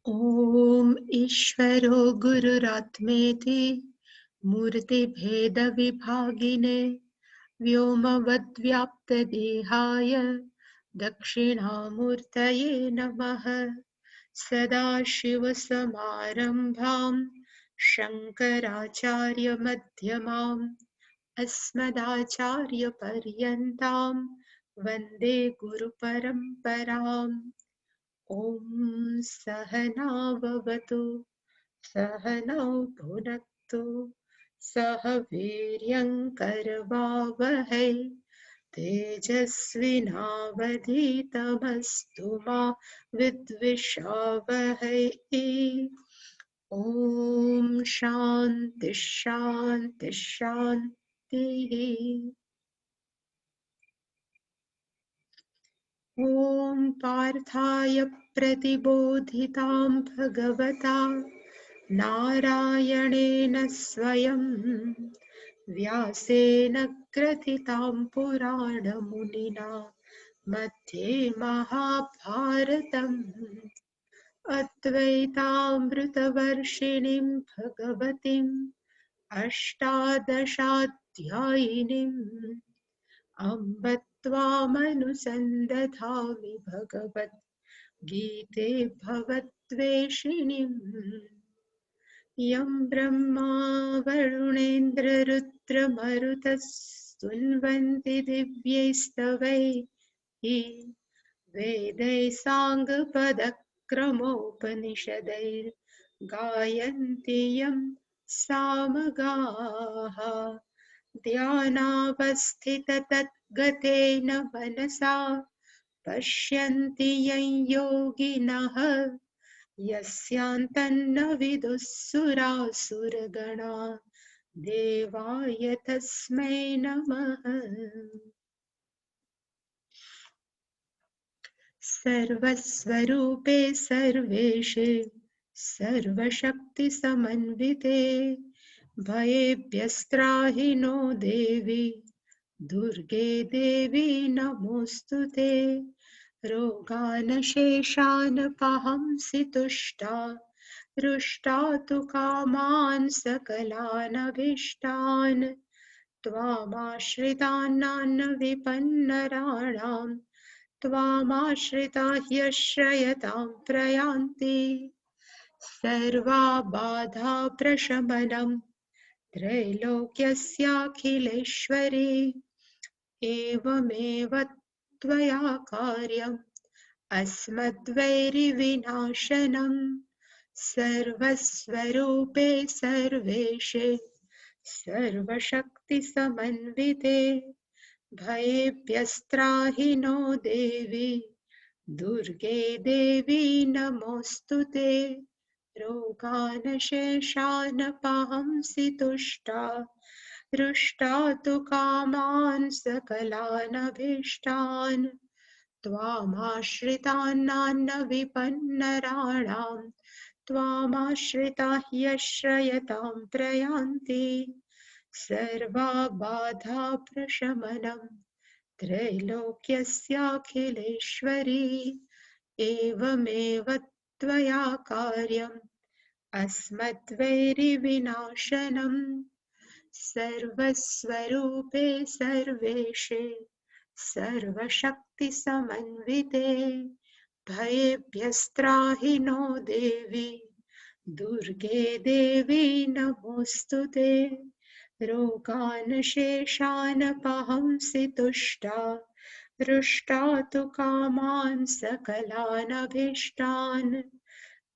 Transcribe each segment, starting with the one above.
ॐ ईश्वरो गुरुरात्मेति मूर्तिभेदविभागिने व्योमवद्व्याप्तदेहाय दक्षिणामूर्तये नमः। सदाशिवसमारम्भां शङ्कराचार्यमध्यमाम् अस्मदाचार्यपर्यन्तां वन्दे गुरुपरम्पराम्। ॐ सहना भवतु सहनौ भुनक्तु सह वीर्यङ्करवावहै तेजस्विनावधीतमस्तु मा विद्विषावहै। ॐ शान्ति शान्ति शान्तिः। ॐ पार्थाय प्रतिबोधितां भगवता नारायणेन स्वयं व्यासेन ग्रथितां पुराणमुनिना मध्ये महाभारतम् अद्वैतामृतवर्षिणीं भगवतीम् अष्टादशाध्यायिनीम् अम्ब त्वामनुसन्दधामि भगवद्गीते भवद्वेषिणीम् यं ब्रह्मा वरुणेन्द्ररुद्रमरुतः स्तुन्वन्ति दिव्यैस्तवैः वेदैः साङ्गपदक्रमोपनिषदैर्गायन्ति यं सामगाः ध्यानावस्थिततद्गतेन मनसा पश्यन्ति यं योगिनः यस्यान्तन्न विदुःसुरासुरगणा देवाय तस्मै नमः। सर्वस्वरूपे सर्वेशे सर्वशक्तिसमन्विते भयेभ्यस्त्राहि नो देवी दुर्गे देवी नमोऽस्तु ते। रोगानशेषानपहंसि तुष्टा रुष्टा तु कामान् सकलानभीष्टान् त्वामाश्रितान् विपन्नराणां त्वामाश्रिता ह्यश्रयतां प्रयान्ति। सर्वाबाधा प्रशमनं त्रैलोक्यस्याखिलेश्वरी एवमेव त्वया कार्यम् अस्मद्वैरिविनाशनम् सर्वस्वरूपे सर्वेशे सर्वशक्तिसमन्विते भयेभ्यस्त्राहि नो देवी दुर्गे देवी नमोऽस्तु ते। रोगानशेषानपहंसि तुष्टा रुष्टा तु कामान् सकलानभीष्टान् त्वामाश्रितान् विपन्नराणां त्वामाश्रिता ह्यश्रयतां प्रयान्ति। सर्वाबाधा प्रशमनं त्रैलोक्यस्याखिलेश्वरी एवमेव त्वया कार्यम् अस्मद्वैरिविनाशनम् सर्वस्वरूपे सर्वेशे सर्वशक्तिसमन्विते भयेभ्यस्त्राहि नो देवी दुर्गे देवी नमोऽस्तु ते। रोगानशेषानपहंसि तुष्टा रुष्टा तु कामान् सकलानभीष्टान्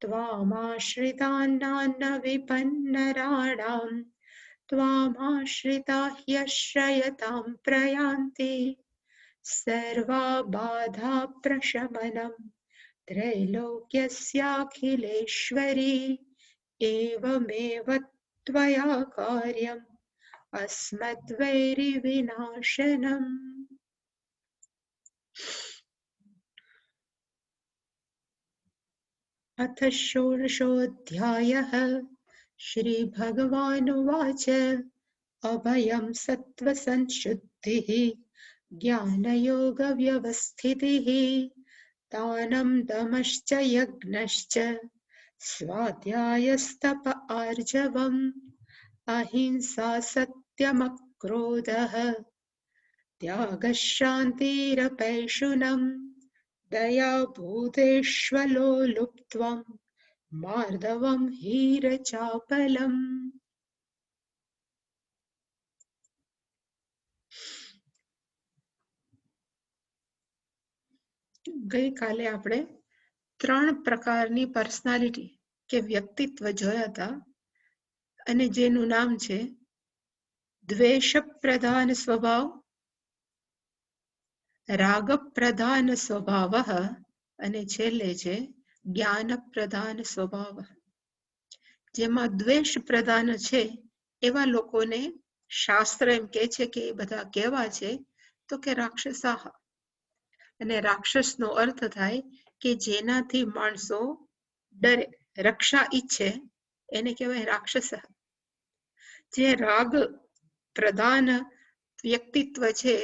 त्वामाश्रितान् विपन्नराणां त्वामाश्रिता ह्यश्रयतां प्रयान्ति। सर्वाबाधा प्रशमनं त्रैलोक्यस्याखिलेश्वरी एवमेव त्वया कार्यम् अस्मद्वैरिविनाशनम्। अथ षोडशोऽध्यायः। श्रीभगवानुवाच अभयं सत्त्वसंशुद्धिः ज्ञानयोगव्यवस्थितिः दानं दमश्च यज्ञश्च स्वाध्यायस्तप आर्जवम् अहिंसा सत्यमक्रोधः त्यागः शान्तिरपैशुनम् दया भूतेष्वलो लुप्त्वम् मार्दवम् हीरचापलम्. ગઈકાલે આપણે 3 પ્રકારની પર્સનાલિટી કે વ્યક્તિત્વ જોયા હતા અને જેનું નામ છે દ્વેષ પ્રધાન સ્વભાવ, રાગ પ્રધાન સ્વભાવ અને છેલ્લે છે જ્ઞાન પ્રધાન સ્વભાવ. જેમાં દ્વેષ પ્રધાન છે એવા લોકોને શાસ્ત્ર એમ કહે છે કે એ બધા કેવા છે તો કે રાક્ષસાહ. અને રાક્ષસનો અર્થ થાય કે જેનાથી માણસો ડરે, રક્ષા ઈચ્છે એને કહેવાય રાક્ષસ. જે રાગ પ્રધાન વ્યક્તિત્વ છે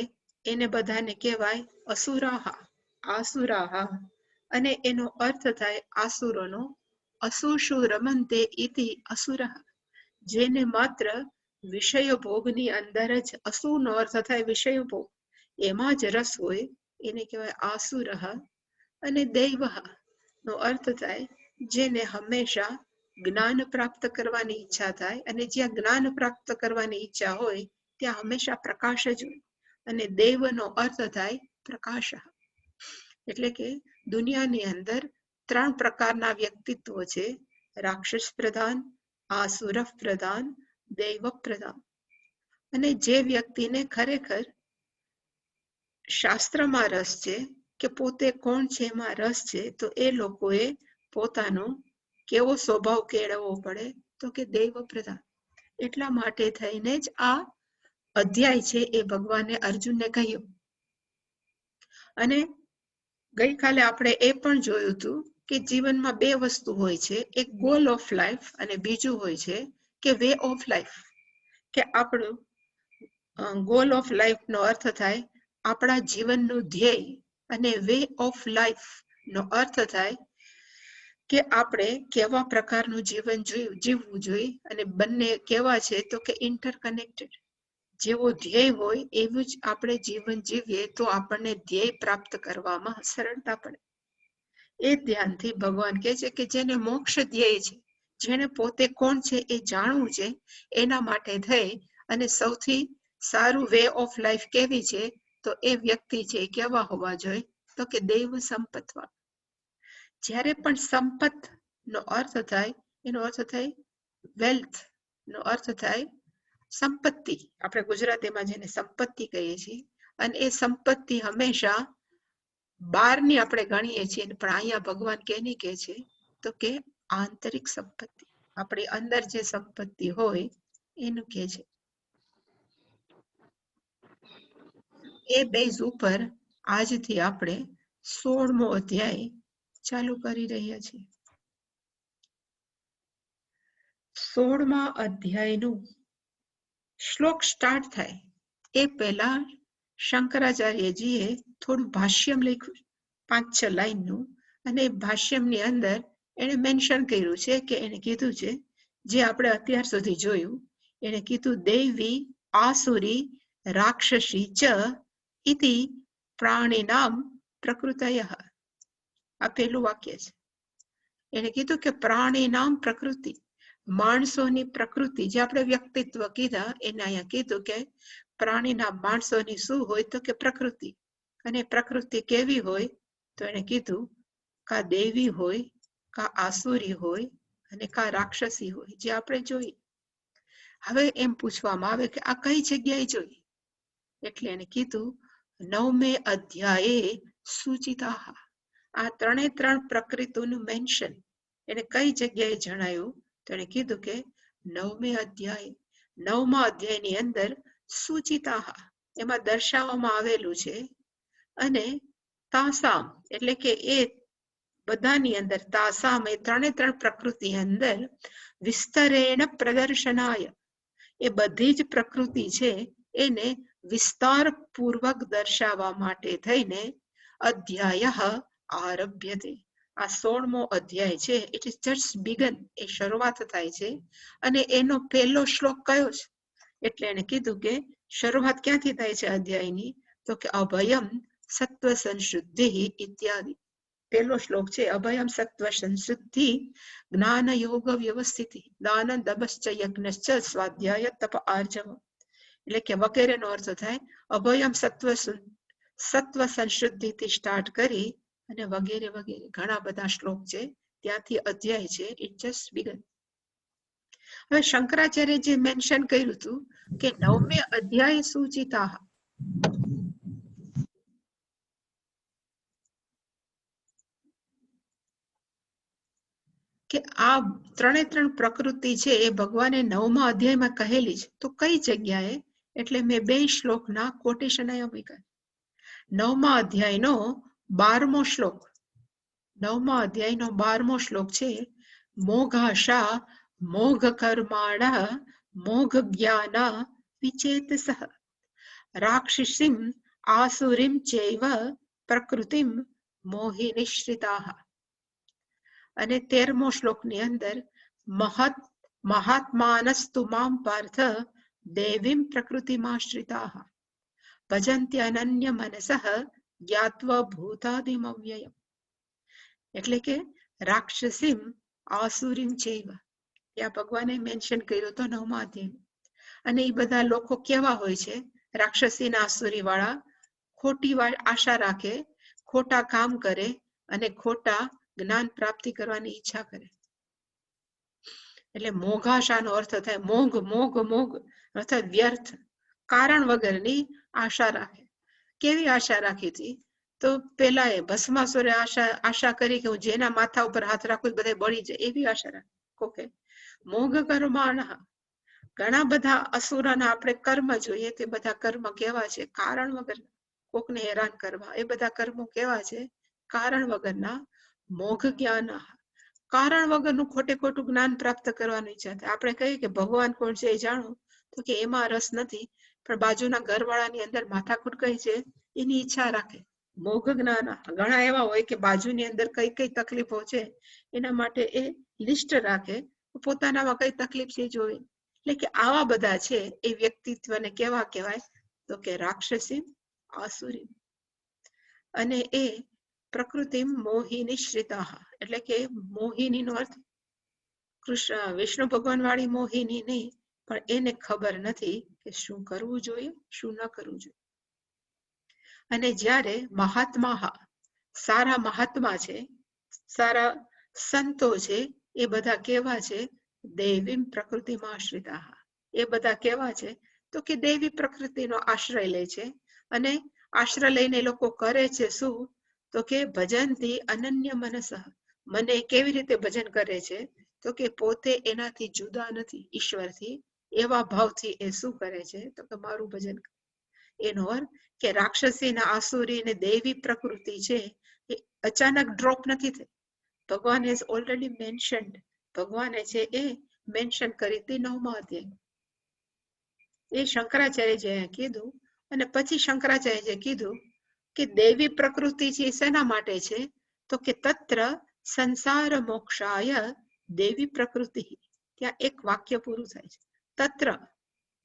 એને બધાને કહેવાય અસુરાહા, આસુરાહા. અને એનો અર્થ થાય આસુરોનો અસુષુ રમંતે ઇતિ અસુરઃ. જેને માત્ર વિષય ભોગની અંદર જ, અસુરનો અર્થ થાય વિષય ભોગ, એમાં જ રસ હોય એને કહેવાય આસુરઃ. અને દૈવઃ નો અર્થ થાય જેને હંમેશા જ્ઞાન પ્રાપ્ત કરવાની ઈચ્છા થાય, અને જ્યાં જ્ઞાન પ્રાપ્ત કરવાની ઈચ્છા હોય ત્યાં હંમેશા પ્રકાશ જ હોય. અને દૈવનો અર્થ થાય પ્રકાશ. એટલે કે દુનિયાની અંદર 3 પ્રકારના વ્યક્તિત્વો છે: રાક્ષસ પ્રધાન, આસુર પ્રધાન, દૈવ પ્રધાન. અને જે વ્યક્તિને ખરેખર શાસ્ત્રમાં રસ છે કે પોતે કોણ છે એમાં રસ છે, તો એ લોકોએ પોતાનો કેવો સ્વભાવ કેળવવો પડે તો કે દૈવ પ્રધાન. એટલા માટે થઈને જ આ અધ્યાય છે એ ભગવાને અર્જુનને કહ્યું. અને ગઈકાલે આપણે એ પણ જોયું હતું કે જીવનમાં 2 વસ્તુ હોય છે, એક ગોલ ઓફ લાઈફ અને બીજું હોય છે કે વે ઓફ લાઈફ. કે આપણું ગોલ ઓફ લાઈફ નો અર્થ થાય આપણા જીવનનું ધ્યેય, અને વે ઓફ લાઈફ નો અર્થ થાય કે આપણે કેવા પ્રકારનું જીવન જીવવું જોઈએ. અને બંને કેવા છે તો કે ઇન્ટરકનેક્ટેડ. જેવો ધ્યેય હોય એવું જ આપણે જીવન જીવીએ તો આપણને ધ્યેય પ્રાપ્ત કરવામાં સરળતા પડે. એ ધ્યાનથી ભગવાન કહે છે કે જેને મોક્ષ ધ્યેય છે, જેને પોતે કોણ છે એ જાણવું છે, એના માટે થઈ અને સૌથી સારું વે ઓફ લાઈફ કેવી છે તો એ વ્યક્તિ છે કેવા હોવા જોઈએ તો કે દૈવ સંપત્તિવાળા. જ્યારે પણ સંપત નો અર્થ થાય, એનો અર્થ થાય વેલ્થ નો અર્થ થાય સંપત્તિ. આપણે ગુજરાતીમાં જેને સંપત્તિ કહીએ છીએ, અને એ સંપત્તિ હંમેશા બહારની આપણે ગણીએ છીએ, પણ અહીંયા ભગવાન કેની કહે છે તો કે આંતરિક સંપત્તિ, આપણી અંદર જે સંપત્તિ હોય એનું કહે છે. એ બેઝ ઉપર આજથી આપણે 16મો અધ્યાય ચાલુ કરી રહ્યા છીએ. 16મા અધ્યાયનું શ્લોક સ્ટાર્ટ થાય એ પહેલા શંકરાચાર્યજીએ થોડું ભાષ્યમ લખ્યું, 5-6 લાઈનનું. અને ભાષ્યમની અંદર એને મેન્શન કર્યું છે કે એને કીધું છે જે આપણે અત્યાર સુધી જોયું. એને કીધું દૈવી આસુરી રાક્ષસી ચ ઇતિ પ્રાણીનામ પ્રકૃતયઃ. આ પહેલું વાક્ય છે. એને કીધું કે પ્રાણીનામ પ્રકૃતિ, માણસોની પ્રકૃતિ, જે આપણે વ્યક્તિત્વ કીધા એને અહીંયા કીધું કે પ્રાણીના માણસોની શું હોય તો કે પ્રકૃતિ. અને પ્રકૃતિ કેવી હોય તો એને કીધું કા દેવી હોય, કા આસુરી હોય, અને કા રાક્ષસી હોય, જે આપણે જોઈએ. હવે એમ પૂછવામાં આવે કે આ કઈ જગ્યાએ જોઈ? એટલે એને કીધું 9મે અધ્યાયે સૂચિતાઃ. આ 3 પ્રકૃતિનું મેન્શન એને કઈ જગ્યાએ જણાયું તો એને કીધું કે 9મે અધ્યાય, 9મા અધ્યાયની અંદર સૂચિતાઃ એમાં દર્શાવવામાં આવેલું છે. અને તાસામ એટલે કે એ બધાની અંદર, તાસામ એ 3 પ્રકૃતિ અંદર વિસ્તરેણ પ્રદર્શનાય, એ બધી જ પ્રકૃતિ છે એને વિસ્તાર પૂર્વક દર્શાવવા માટે થઈને અધ્યાય આરભ્યતે, આ 16મો અધ્યાય છે. ઇટ ઇઝ જસ્ટ બિગન, એ શરૂઆત થાય છે. અને એનો પહેલો શ્લોક કયો છે? એટલે એને કીધું કે શરૂઆત ક્યાંથી થાય છે અધ્યાયની? તો કે અભયમ સત્વ સંશુદ્ધિ ઇત્યાદિ. પહેલો શ્લોક છે અભયમ સત્વ સંશુદ્ધિ જ્ઞાન યોગ વ્યવસ્થિતિ દાન દમશ્ચ યજ્ઞશ્ચ સ્વાધ્યાય તપ આર્જવ. એટલે કે વગેરેનો અર્થ થાય અભયમ સત્વ સંશુદ્ધિ થી સ્ટાર્ટ કરી અને વગેરે વગેરે ઘણા બધા શ્લોક છે. ત્યાંથી અધ્યાય છે. It just began. હવે શંકરાચાર્ય જે મેન્શન કર્યું હતું કે 9મે અધ્યાય સૂચિતા, કે આ 3 પ્રકૃતિ છે એ ભગવાને 9મા અધ્યાયમાં કહેલી છે. તો કઈ જગ્યાએ? એટલે મેં 2 શ્લોકના કોટેશન અહીંયા મૂક્યા. 9મા અધ્યાયનો 12મો શ્લોક, 9મા અધ્યાયનો 12મો શ્લોક છે મોઘાશા મોઘ કર્માણ મોઘ જ્ઞાન વિચેતસઃ રાક્ષસીમ આસુરીમ ચૈવ પ્રકૃતિમ મોહિનિશ્રિતાઃ. અને 13મો શ્લોકની અંદર મહાત્માનસ્તુ મામ પાર્થ દેવીમ પ્રકૃતિમાશ્રિતાઃ ભજન્તિ અનન્ય મનસઃ જ્ઞાત્વા ભૂતાદિમ અવ્યયમ. એટલે કે રાક્ષસીમ આસુરીમ ચૈવ, ત્યાં ભગવાને મેન્શન કર્યું તો 9મા અધ્યાય. અને એ બધા લોકો કેવા હોય છે? રાક્ષસી ના આસુરી વાળા, ખોટી આશા રાખે, ખોટા કામ કરે અને ખોટા જ્ઞાન પ્રાપ્તિ કરવાની ઈચ્છા કરે. એટલે મોઘાશાનો અર્થ થાય મોઘ, મોઘ, મોઘ અર્થાત વ્યર્થ, કારણ વગરની આશા રાખે. કેવી આશા રાખી હતી? તો પેલા એ ભસ્માસુરે આશા કરી કે હું જેના માથા ઉપર હાથ રાખું બધા બળી જાય, એવી આશા રાખે. ઓકે, મોઘ કર્માણ, ઘણા બધા અસુરોના આપણે કર્મ જોઈએ તે બધા કર્મ કેવા છે? કારણ વગર, કોકને હેરાન કરવા, એ બધા કર્મો કેવા છે? કારણ વગરના. મોઘ જ્ઞાન, કારણ વગરનું ખોટે ખોટું જ્ઞાન પ્રાપ્ત કરવાની ઈચ્છા થાય. આપણે કહીએ કે ભગવાન કોણ છે એ જાણો, તો કે એમાં રસ નથી, પણ બાજુના ઘરવાળાની અંદર માથાકૂટ કઈ છે એની ઈચ્છા રાખે. મોઘ જ્ઞાન. ઘણા એવા હોય કે બાજુની અંદર કઈ કઈ તકલીફો છે એના માટે એ લિસ્ટ રાખે, પોતાનામાં કઈ તકલીફ છે જોવે. એટલે કે આવા બધા છે એ વ્યક્તિત્વને કેવા કહેવાય? તો કે રાક્ષસી આસુરી. અને એ પ્રકૃતિ મોહિનિશ્રિતા, એટલે કે મોહિનીનો અર્થ કૃષ્ણ વિષ્ણુ ભગવાન વાળી મોહિની નહીં, પણ એને ખબર નથી કે શું કરવું જોઈએ, શું ન કરવું જોઈએ. અને જ્યારે મહાત્મા, સારા મહાત્મા છે, સારા સંતો છે, એ બધા કેવા છે? દેવી પ્રકૃતિમાં આશ્રિતા. એ બધા કેવા છે? તો કે દેવી પ્રકૃતિનો આશ્રય લે છે. અને આશ્રય લઈને લોકો કરે છે શું? તો કે ભજનથી અનન્ય મનસ. મને કેવી રીતે ભજન કરે છે? તો કે પોતે એનાથી જુદા નથી, ઈશ્વરથી. એવા ભાવથી એ શું કરે છે? તો કે મારું ભજન. એનો અર્થ કે રાક્ષસી ના આસુરી ને દેવી પ્રકૃતિ છે એ અચાનક ડ્રોપ નથી થઈ. ભગવાન હેઝ ઓલરેડી મેન્શન્ડ, ભગવાને છે એ મેન્શન કરી હતી 9મા અધ્યાય. એ શંકરાચાર્યજીએ કીધું. અને પછી શંકરાચાર્યજીએ કીધું કે દેવી પ્રકૃતિ છે શેના માટે છે? તો કે તત્ર સંસાર મોક્ષાય દેવી પ્રકૃતિ. ત્યાં એક વાક્ય પૂરું થાય છે, તત્ર.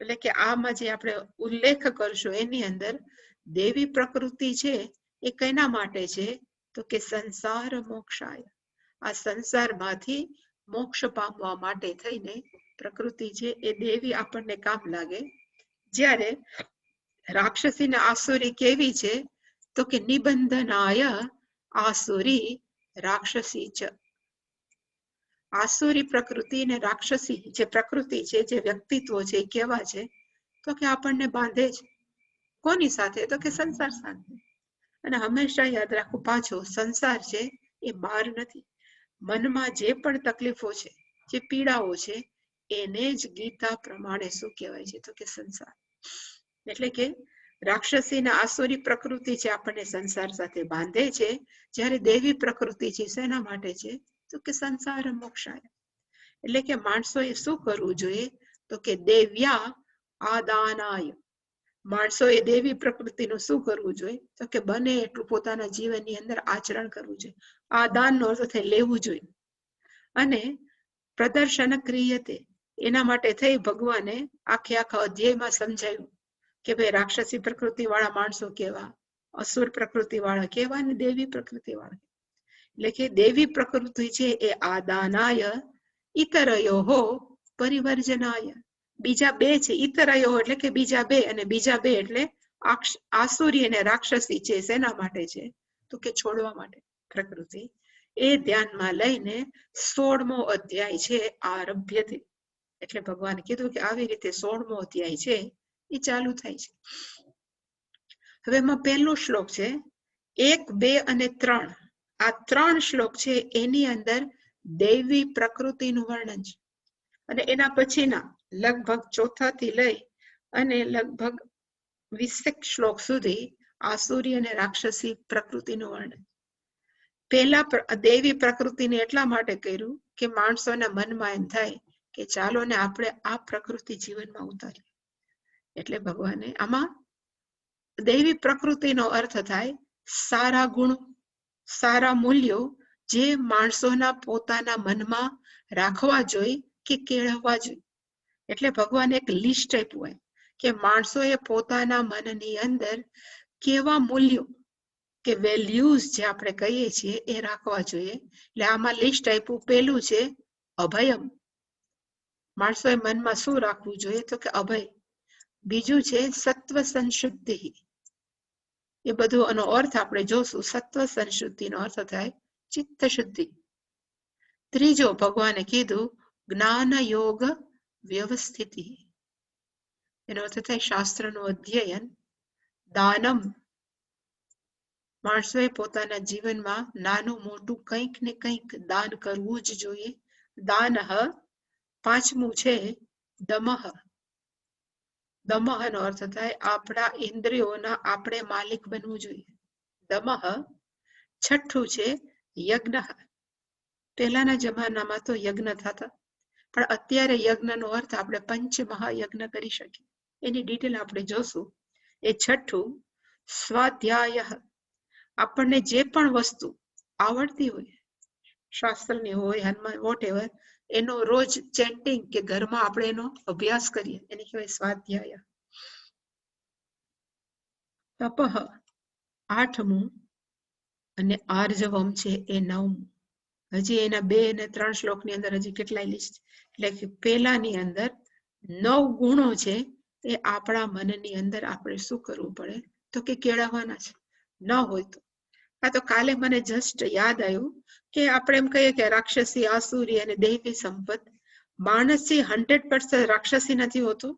એટલે કે આમાં જે આપણે ઉલ્લેખ કરશું એની અંદર દેવી પ્રકૃતિ છે એ કેના માટે છે? તો કે સંસાર મોક્ષાય, આ સંસારમાંથી મોક્ષ પામવા માટે થઈને પ્રકૃતિ છે એ દેવી આપણને કામ લાગે. જ્યારે રાક્ષસી ને આસુરી કેવી છે? તો કે નિબંધનાય આસુરી રાક્ષસી ચ. આસુરી પ્રકૃતિ ને રાક્ષસી જે પ્રકૃતિ છે, જે વ્યક્તિત્વ છે, એ કેવા છે? તો કે આપણને બાંધે છે. કોની સાથે? તો કે સંસાર સાથે. અને હંમેશા યાદ રાખવું પાછો, સંસાર છે એ બહાર નથી. મનમાં જે પણ તકલીફો છે, જે પીડાઓ છે, એને જ ગીતા પ્રમાણે શું કહેવાય છે? તો કે સંસાર. એટલે કે રાક્ષસી ના આસુરી પ્રકૃતિ છે આપણને સંસાર સાથે બાંધે છે, જ્યારે દેવી પ્રકૃતિ છે શેના માટે છે? તો કે સંસાર મોક્ષાય. એટલે કે માણસોએ શું કરવું જોઈએ? તો કે દેવ્યા આદાનાય, માણસોએ દેવી પ્રકૃતિનું શું કરવું જોઈએ? તો કે બને એટલું પોતાના જીવનની અંદર આચરણ કરવું જોઈએ. આ દાનનો અર્થ થાય લેવું જોઈએ. અને પ્રદર્શન ક્રિયતે, એના માટે થઈ ભગવાને આખા અધ્યાયમાં સમજાયું કે ભાઈ રાક્ષસી પ્રકૃતિ વાળા માણસો કેવા, અસુર પ્રકૃતિ વાળા કેવા, અને દેવી પ્રકૃતિ વાળા. એટલે કે દેવી પ્રકૃતિ છે એ આદાનાય ઇતરયોહો પરિવર્જનાય. બીજા બે છે, ઇતરયો એટલે કે બીજા બે, અને બીજા બે એટલે આસુરી અને રાક્ષસી છે શેના માટે છે? તો કે છોડવા માટે પ્રકૃતિ. એ ધ્યાનમાં લઈને 16મો અધ્યાય છે આરભ્યતે. એટલે ભગવાને કીધું કે આવી રીતે 16મો અધ્યાય છે એ ચાલુ થાય છે. હવે એમાં પહેલો શ્લોક છે 1, 2 અને 3. આ 3 શ્લોક છે એની અંદર દૈવી પ્રકૃતિનું વર્ણન છે. અને એના પછીના લગભગ 4થા થી લઈ અને લગભગ 20 શ્લોક સુધી આસુરી અને રાક્ષસી પ્રકૃતિનું વર્ણન. પહેલા દેવી પ્રકૃતિને એટલા માટે કર્યું કે માણસોના મનમાં એમ થાય કે ચાલો ને આપણે આ પ્રકૃતિ જીવનમાં ઉતારીએ. એટલે ભગવાને આમાં દૈવી પ્રકૃતિનો અર્થ થાય સારા ગુણો, સારા મૂલ્યો જે માણસોના પોતાના મનમાં રાખવા જોઈએ કે કેળવવા જોઈએ. એટલે ભગવાને એક લિસ્ટ આપ્યું હોય કે માણસોએ પોતાના મનની અંદર કેવા મૂલ્યો કે વેલ્યુઝ જે આપણે કહીએ છીએ એ રાખવા જોઈએ. એટલે આમાં લિસ્ટ આપ્યું. પહેલું છે અભયમ. માણસોએ મનમાં શું રાખવું જોઈએ? તો કે અભય. બીજું છે સત્વ સંશુદ્ધિ. એ બધું એનો અર્થ આપણે જોશું. સત્વ સંશુદ્ધિનો અર્થ થાય ચિત્ત શુદ્ધિ. ત્રીજો ભગવાને કીધું જ્ઞાન યોગ વ્યવસ્થિતિ. એનો અર્થ થાય શાસ્ત્રનું અધ્યયન. દાનમ. માણસોએ પોતાના જીવનમાં નાનું મોટું કંઈક ને કંઈક દાન કરવું જ જોઈએ. દાનઃ. પાંચમું છે દમઃ. દમઃનો અર્થ થાય આપણા ઇન્દ્રિયોના આપણે માલિક બનવું જોઈએ. દમઃ. છઠ્ઠું છે યજ્ઞ. પહેલાના જમાનામાં તો યજ્ઞ થતા, પણ અત્યારે યજ્ઞનો અર્થ આપણે પંચમહાયજ્ઞ કરી શકીએ. એની ડિટેલ આપણે જોશું. એ છઠ્ઠું સ્વાધ્યાય. આપણને જે પણ વસ્તુ આવડતી હોય, શાસ્ત્રની હોય, હનુમાન, વોટ એવર, એનો રોજ ચેન્ટિંગ કે ઘરમાં આપણે એનો અભ્યાસ કરીએ, એને કહેવાય સ્વાધ્યાય. તપઃ 8મું અને આર્જવમ છે એ 9મું. હજી એના 2 અને 3 શ્લોકની અંદર હજી કેટલાય લિસ્ટ. એટલે કે પહેલાની અંદર 9 ગુણો છે એ આપણા મનની અંદર આપણે શું કરવું પડે? તો કે કેળવવાના છે. ન હોય તો આ તો કાલે મને જસ્ટ યાદ આવ્યું કે આપણે એમ કહીએ કે રાક્ષસી, આસુરી અને દૈવી સંપત. માણસથી 100% રાક્ષસી નથી હોતો,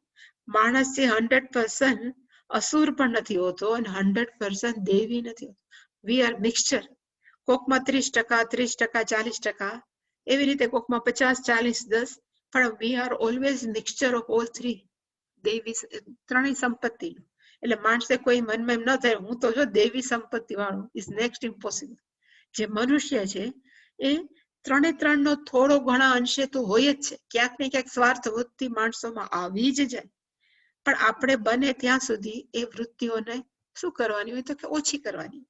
માણસથી 100% અસુર પણ નથી હોતો, અને 100% દેવી નથી હોતો. We are mixture. કોકમાં 30%, 40%, એવી રીતે કોકમાં 50, 40, 10, પણ we are always mixture of all 3. દેવી ત્રણેય સંપત્તિ. એટલે માણસે કોઈ મનમાં એમ ન થાય હું તો જો દેવી સંપત્તિ વાળો, ઇઝ નેક્સ્ટ ઇમ્પોસિબલ. જે મનુષ્ય છે એ 3 થોડો ઘણા અંશે તો હોય જ છે. ક્યાંક ને ક્યાંક સ્વાર્થ વૃત્તિ માણસોમાં આવી જ જાય, પણ આપણે બને ત્યાં સુધી એ વૃત્તિઓને શું કરવાની હોય? તો કે ઓછી કરવાની.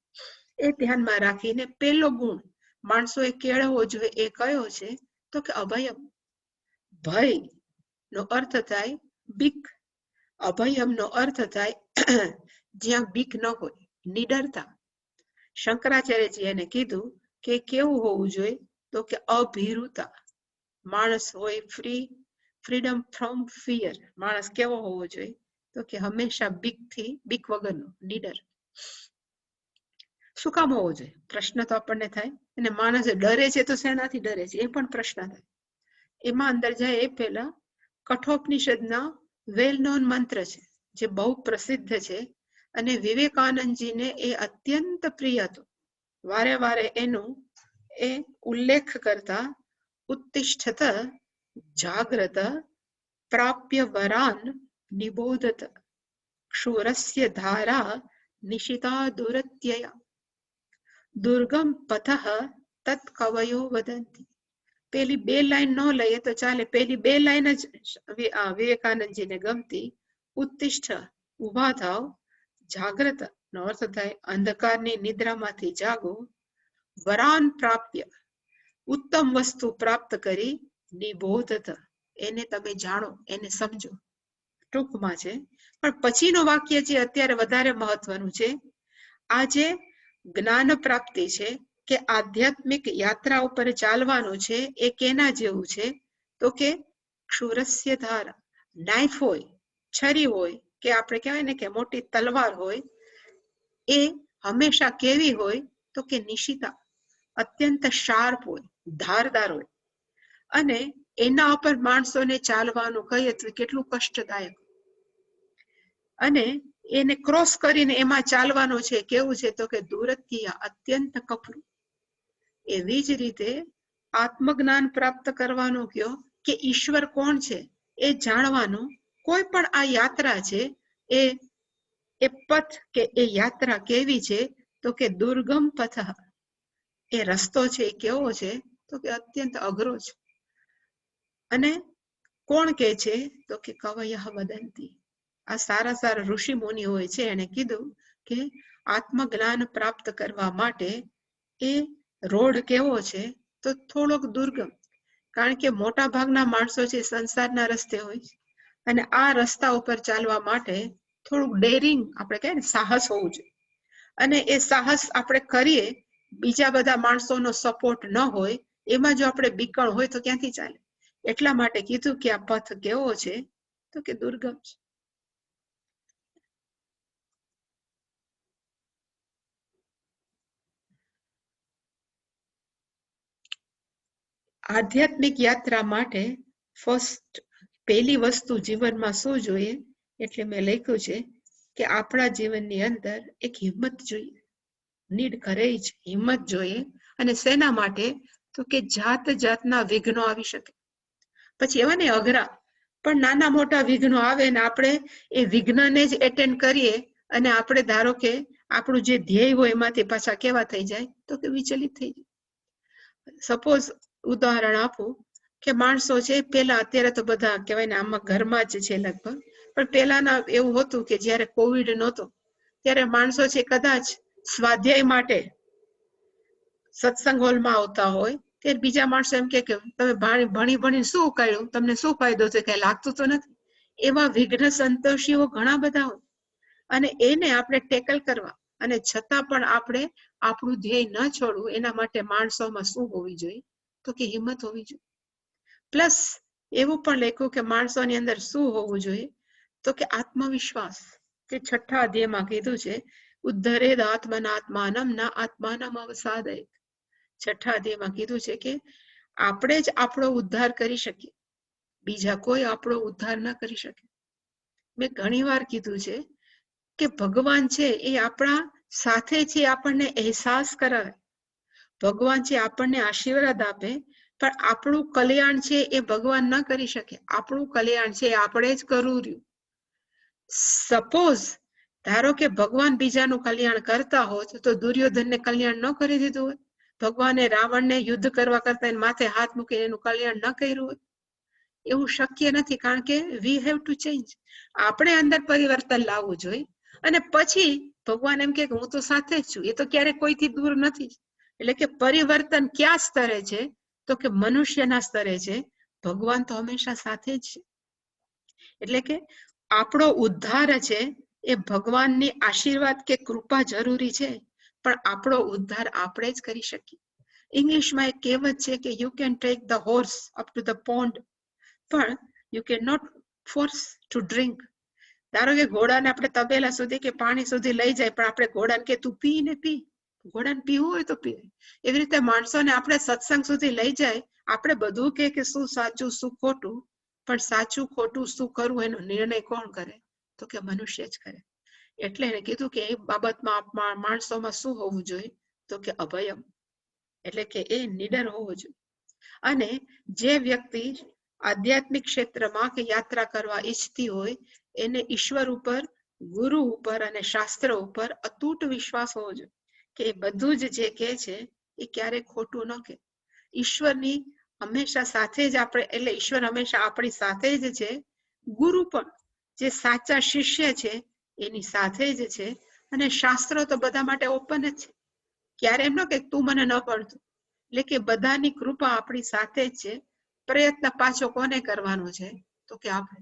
એ ધ્યાનમાં રાખીને પહેલો ગુણ માણસોએ કેળવવો જોઈએ એ કયો છે? તો કે અભયમ. ભય નો અર્થ થાય બીક. અભયમનો અર્થ થાય જ્યાં બીક ન હોય, નિડરતા. શંકરાચાર્યજી એને કીધું કે કેવું હોવું જોઈએ? તો કે અભીરુતા. માણસ હોય ફ્રી, ફ્રીડમ ફ્રોમ ફિયર. માણસ કેવો હોવો જોઈએ? તો કે હંમેશા બીક વગરનો, નિડર. શું કામ હોવો જોઈએ? પ્રશ્ન તો આપણને થાય. અને માણસ ડરે છે તો શેનાથી ડરે છે? એ પણ પ્રશ્ન થાય. એમાં અંદર જાય એ પહેલા કઠોપનિષદના વેલ નોન મંત્ર છે, જે બહુ પ્રસિદ્ધ છે, અને વિવેકાનંદજીને એ અત્યંત પ્રિય હતો. વારે વારે એનું એ ઉલ્લેખ કરતા ઉત્તિષ્ઠત જાગ્રત પ્રાપ્ય વરાન નિબોધત ક્ષુરસ્ય ધારા નિશિતા દુરત્યયા દુર્ગમ પથઃ તત્ કવયો વદંતી. પેલી 2 લાઈન ન લઈએ તો ચાલે. પેલી 2 લાઈન જ વિવેકાનંદજીને ગમતી. ઉત્તિષ્ઠ, ઉભા થાવ, જાગ્રત નો અર્થ થાય અંધકારની નિદ્રામાંથી જાગો, વરાન પ્રાપ્ય ઉત્તમ વસ્તુ પ્રાપ્ત કરી, નિબોધત એને તમે જાણો, એને સમજો, ટૂંકમાં છે. પણ પછીનું વાક્ય જે અત્યારે વધારે મહત્વનું છે, આ જે જ્ઞાન પ્રાપ્તિ છે કે આધ્યાત્મિક યાત્રા ઉપર ચાલવાનું છે, એ કેના જેવું છે? તો કે ક્ષુરસ્ય ધાર, નાઇફ હોય, છરી હોય, કે આપણે કહેવાય ને કે મોટી તલવાર હોય, એ હંમેશા કેવી હોય? તો કે નિશિતા, અત્યંત શાર્પ હોય, ધારદાર હોય. અને એના ઉપર માણસોને ચાલવાનું કહીએ તો કેટલું કષ્ટદાયક. અને એને ક્રોસ કરીને એમાં ચાલવાનું છે, કેવું છે? તો કે દુરત્યા, અત્યંત કપરું. એવી જ રીતે આત્મજ્ઞાન પ્રાપ્ત કરવાનું કયો કે ઈશ્વર કોણ છે એ જાણવાનું. કોઈ પણ આ યાત્રા છે, એ પથ કે એ યાત્રા કેવી છે? તો કે દુર્ગમ પથ. એ રસ્તો છે એ કેવો છે? તો કે અત્યંત અઘરો છે. અને કોણ કે છે? તો કે કવયઃ વદંતી. આ સારા સારા ઋષિ મુનિ હોય છે, એને કીધું કે આત્મજ્ઞાન પ્રાપ્ત કરવા માટે એ રોડ કેવો છે? તો થોડોક દુર્ગમ. કારણ કે મોટા ભાગના માણસો છે સંસારના રસ્તે હોય, અને આ રસ્તા ઉપર ચાલવા માટે થોડુંક ડેરિંગ, આપણે કહે ને સાહસ હોવું જોઈએ. અને એ સાહસ આપણે કરીએ, બીજા બધા માણસોનો સપોર્ટ ન હોય, એમાં જો આપણે બીકણ હોય તો ક્યાંથી ચાલે? એટલા માટે કીધું કે આ પથ કેવો છે? તો કે દુર્ગમ છે. આધ્યાત્મિક યાત્રા માટે પહેલી વસ્તુ જીવનમાં શું જોઈએ? એટલે મેં લખ્યું છે કે આપણા જીવનની અંદર એક હિંમત જોઈએ, નીડ કરેજ, હિંમત જોઈએ. અને શેના માટે? તો કે જાત જાતના વિઘ્નો આવી શકે. પછી એવા ને અઘરા, પણ નાના મોટા વિઘ્નો આવે ને આપણે એ વિઘ્નને જ એટેન્ડ કરીએ, અને આપણે ધારો કે આપણું જે ધ્યેય હોય એમાંથી પાછા કેવા થઈ જાય? તો કે વિચલિત થઈ જાય. સપોઝ ઉદાહરણ આપું કે માણસો છે પેલા, અત્યારે તો બધા કહેવાય ને આમાં ઘરમાં જ છે લગભગ, પણ પેલાના એવું હતું કે જયારે કોવિડ નહોતો ત્યારે માણસો છે કદાચ સ્વાધ્યાય માટે સત્સંગ હોલમાં આવતા હોય, ત્યારે બીજા માણસો એમ કે તમે ભણી ભણી શું કર્યું, તમને શું ફાયદો છે? કઈ લાગતું તો નથી. એવા વિઘ્ન સંતોષીઓ ઘણા બધા હોય, અને એને આપણે ટેકલ કરવા, અને છતાં પણ આપણે આપણું ધ્યેય ન છોડવું, એના માટે માણસોમાં શું હોવી જોઈએ? તો કે હિંમત હોવી જોઈએ. પ્લસ એવું પણ લખ્યું કે માણસોની અંદર શું હોવું જોઈએ? તો કે આત્મવિશ્વાસ. કે 6થા અધ્યાયમાં કીધું છે, ઉદ્ધરેદ આત્મનાત્માનમ ના આત્માનમ અવસાદય. 6થા અધ્યાયમાં કીધું છે કે આપણે જ આપણો ઉદ્ધાર કરી શકીએ, બીજા કોઈ આપણો ઉદ્ધાર ન કરી શકે. મેં ઘણી વાર કીધું છે કે ભગવાન છે એ આપણા સાથે છે, આપણને અહેસાસ કરાવે. ભગવાન છે આપણને આશીર્વાદ આપે, પણ આપણું કલ્યાણ છે એ ભગવાન ન કરી શકે. આપણું કલ્યાણ છે આપણે જ કરવું રહ્યું. સપોઝ ધારો કે ભગવાન બીજાનું કલ્યાણ કરતા હોત તો દુર્યોધનને કલ્યાણ ન કરી દીધું હોય? ભગવાને રાવણને યુદ્ધ કરવા કરતા એને માથે હાથ મૂકીને એનું કલ્યાણ ન કર્યું હોય? એવું શક્ય નથી, કારણ કે વી હેવ ટુ ચેન્જ. આપણે અંદર પરિવર્તન લાવવું જોઈએ, અને પછી ભગવાન એમ કે હું તો સાથે જ છું, એ તો ક્યારેક કોઈથી દૂર નથી. એટલે કે પરિવર્તન ક્યાં સ્તરે છે? તો કે મનુષ્યના સ્તરે છે. ભગવાન તો હંમેશા સાથે જ છે. એટલે કે આપણો ઉદ્ધાર છે એ ભગવાનની આશીર્વાદ કે કૃપા જરૂરી છે, પણ આપણો ઉદ્ધાર આપણે જ કરી શકીએ. ઇંગ્લિશમાં એક કહેવત છે કે you can take the horse up to the pond, પણ you can not force to drink. ધારો કે ઘોડાને આપણે તબેલા સુધી કે પાણી સુધી લઈ જાય, પણ આપણે ઘોડાને કે તું પી ને પી, ઘોડાને પીવું હોય તો પીવે. એવી રીતે માણસોને આપણે સત્સંગ સુધી લઈ જાય, આપણે બધું કે શું સાચું શું ખોટું, પણ સાચું ખોટું શું કરવું એનો નિર્ણય કોણ કરે? તો કે મનુષ્ય જ કરે. એટલે એને કીધું કે એ બાબતમાં માણસોમાં શું હોવું જોઈએ? તો કે અભયમ, એટલે કે એ નિડર હોવો જોઈએ. અને જે વ્યક્તિ આધ્યાત્મિક ક્ષેત્રમાં કે યાત્રા કરવા ઈચ્છતી હોય, એને ઈશ્વર ઉપર, ગુરુ ઉપર અને શાસ્ત્ર ઉપર અતૂટ વિશ્વાસ હોવો જોઈએ કે એ બધું જ જે કહે છે એ ક્યારેય ખોટું ન કહે. ઈશ્વરની હંમેશા સાથે જ આપણે, એટલે ઈશ્વર હંમેશા આપણી સાથે જ છે. ગુરુ પણ જે સાચા શિષ્ય છે એની સાથે જ છે. અને શાસ્ત્રો તો બધા માટે ઓપન જ છે. ક્યારે એમ ન કે તું મને ન પડતું, એટલે કે બધાની કૃપા આપણી સાથે જ છે. પ્રયત્ન પાછો કોને કરવાનો છે? તો કે આપણે.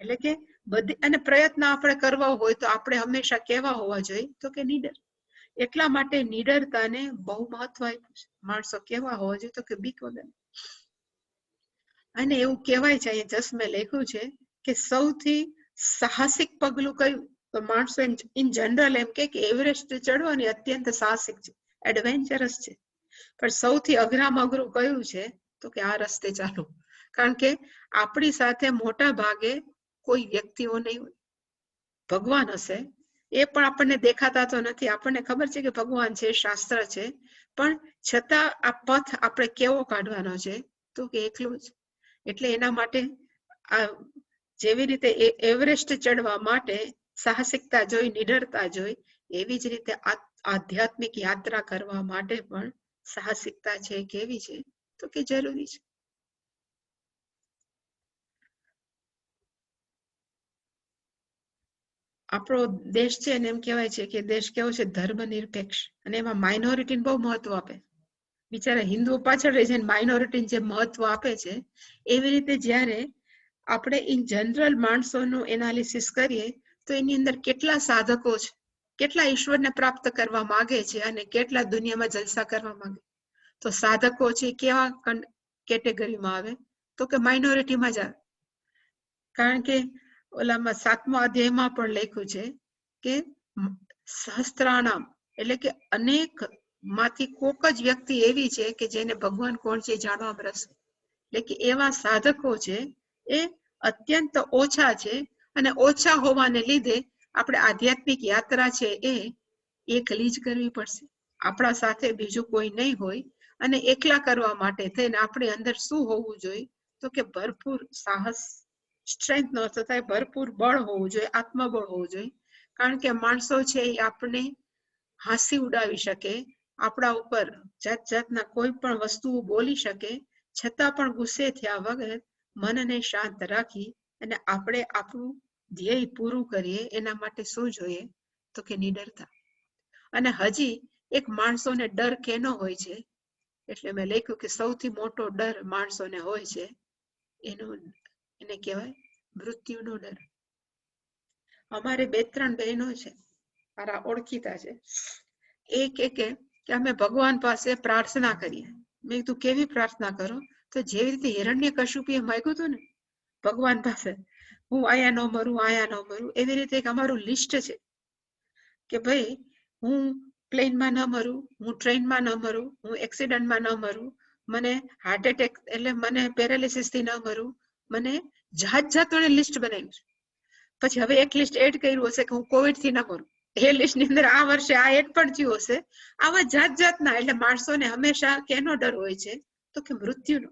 એટલે કે બધી, અને પ્રયત્ન આપણે કરવા હોય તો આપણે હંમેશા કેવા હોવા જોઈએ? તો કે નીડર. એટલા માટે નીડરતાને બહુ મહત્વ આપ્યું છે. માણસો કેવા હોવા જોઈએ? તો કે બીક વગર. અને એવું કહેવાય છે, અહીંયા જસમે લખ્યું છે કે સૌથી સાહસિક પગલું કયું? તો માણસો ઇન જનરલ એમ કે એવરેસ્ટ ચડવાની અત્યંત સાહસિક છે, એડવેન્ચરસ છે. પણ સૌથી અઘરામાં અઘરું કયું છે? તો કે આ રસ્તે ચાલવું. કારણ કે આપણી સાથે મોટા ભાગે કોઈ વ્યક્તિઓ નહીં હોય. ભગવાન હશે, એ પણ આપણને દેખાતા તો નથી. આપણને ખબર છે કે ભગવાન છે, શાસ્ત્ર છે, પણ છતાં આ પથ આપણે કેવો કાઢવાનો છે? તો કે એકલું જ. એટલે એના માટે આ જેવી રીતે એવરેસ્ટ ચડવા માટે સાહસિકતા જોઈ, નિડરતા જોઈ, એવી જ રીતે આધ્યાત્મિક યાત્રા કરવા માટે પણ સાહસિકતા છે. કેવી છે? તો કે જરૂરી છે. આપણો દેશ છે ને એમ કહેવાય છે કે દેશ કેવો છે? ધર્મનિરપેક્ષ. અને એમાં માઇનોરિટીને બહુ મહત્વ આપે. બિચારા હિન્દુઓ પાછળ રહી છે, માઇનોરિટીને જે મહત્વ આપે છે, એવી રીતે જ્યારે આપણે ઇન જનરલ માણસોનું એનાલિસિસ કરીએ તો એની અંદર કેટલા સાધકો છે, કેટલા ઈશ્વરને પ્રાપ્ત કરવા માંગે છે અને કેટલા દુનિયામાં જલસા કરવા માંગે. તો સાધકો છે કેવા કેટેગરીમાં આવે? તો કે માઇનોરિટીમાં જ આવે. કારણ કે ઓલામાં 7મા અધ્યાયમાં પણ લખ્યું છે કે સહસ્ત્રાણામ, એટલે કે અનેક માંથી કોક જ વ્યક્તિ એવી છે કે જેને ભગવાન કોણ છે જાણવામાં રસ. એટલે કે એવા સાધકો છે એ અત્યંત ઓછા છે. અને ઓછા હોવાને લીધે આપણે આધ્યાત્મિક યાત્રા છે એ એકલી જ કરવી પડશે. આપણા સાથે બીજું કોઈ નહીં હોય. અને એકલા કરવા માટે થઈને આપણે અંદર શું હોવું જોઈએ? તો કે ભરપૂર સાહસ, સ્ટ્રેન્થ નો અર્થ થાય ભરપૂર બળ હોવું જોઈએ, આત્મબળ હોવું જોઈએ. કારણ કે માણસો છે એ આપણે હાંસી ઉડાવી શકે, આપણા ઉપર જાત જાતના કોઈ પણ વસ્તુઓ બોલી શકે, છતાં પણ ગુસ્સે થયા વગર મનને શાંત રાખી અને આપણે આપણું ધ્યેય પૂરું કરીએ. એના માટે શું જોઈએ? તો કે નિડરતા. અને હજી એક માણસોને ડર કેનો હોય છે? એટલે મેં લખ્યું કે સૌથી મોટો ડર માણસોને હોય છે એને કહેવાય મૃત્યુનો ડર. અમારે 2-3 બહેનો છે, મારા ઓળખીતા છે, એ કે અમે ભગવાન પાસે પ્રાર્થના કરીએ. મેં કીધું કેવી પ્રાર્થના કરો? તો જેવી રીતે હિરણ્યકશ્યપુએ માંગ્યું હતું ને ભગવાન પાસે, હું આયા ન મરું, આયા ન મરું, એવી રીતે એક અમારું લિસ્ટ છે કે ભાઈ હું પ્લેનમાં ન મરું, હું ટ્રેનમાં ન મરું, હું એક્સિડન્ટમાં ન મરું, મને હાર્ટ એટેક એટલે મને પેરાલિસિસ થી ન મરું, મને જાત જાતોને લિસ્ટ બનાવ્યું છે. પછી હવે એક લિસ્ટ એડ કર્યું હશે કે હું કોવિડ થી ન મરું. એ લિસ્ટ ની અંદર આ વર્ષે આ એડ પણ થયું હશે. આવા જાત જાતના. એટલે માણસોને હંમેશા કેનો ડર હોય છે? તો કે મૃત્યુનો.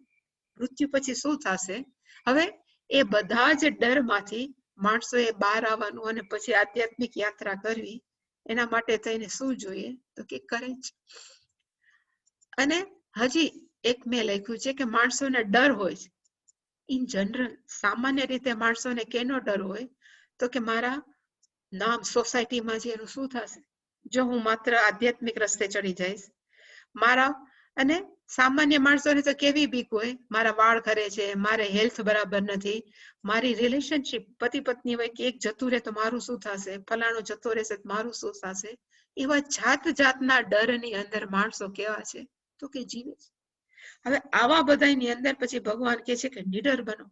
મૃત્યુ પછી શું થશે? હવે એ બધા જ ડર માંથી માણસોએ બહાર આવવાનું અને પછી આધ્યાત્મિક યાત્રા કરવી. એના માટે થઈને શું જોઈએ? તો કે કરેજ. અને હજી એક મેં લખ્યું છે કે માણસોને ડર હોય છે ઇન જનરલ. સામાન્ય રીતે માણસોને કેનો ડર હોય? તો કે મારા નામ સોસાયટીમાં છે એનું શું થશે જો હું માત્ર આધ્યાત્મિક રસ્તે ચડી જઈશ? મારા, અને સામાન્ય માણસોને તો કેવી બીક હોય? મારા વાળ ખરે છે, મારે હેલ્થ બરાબર નથી, મારી રિલેશનશીપ પતિ પત્ની હોય કે એક જતું રહે તો મારું શું થશે, ફલાણું જતો રહેશે તો મારું શું થશે? એવા જાત જાતના ડરની અંદર માણસો કેવા છે? તો કે જીવે છે. હવે આવા બધાની અંદર પછી ભગવાન કે છે કે નિડર બનો.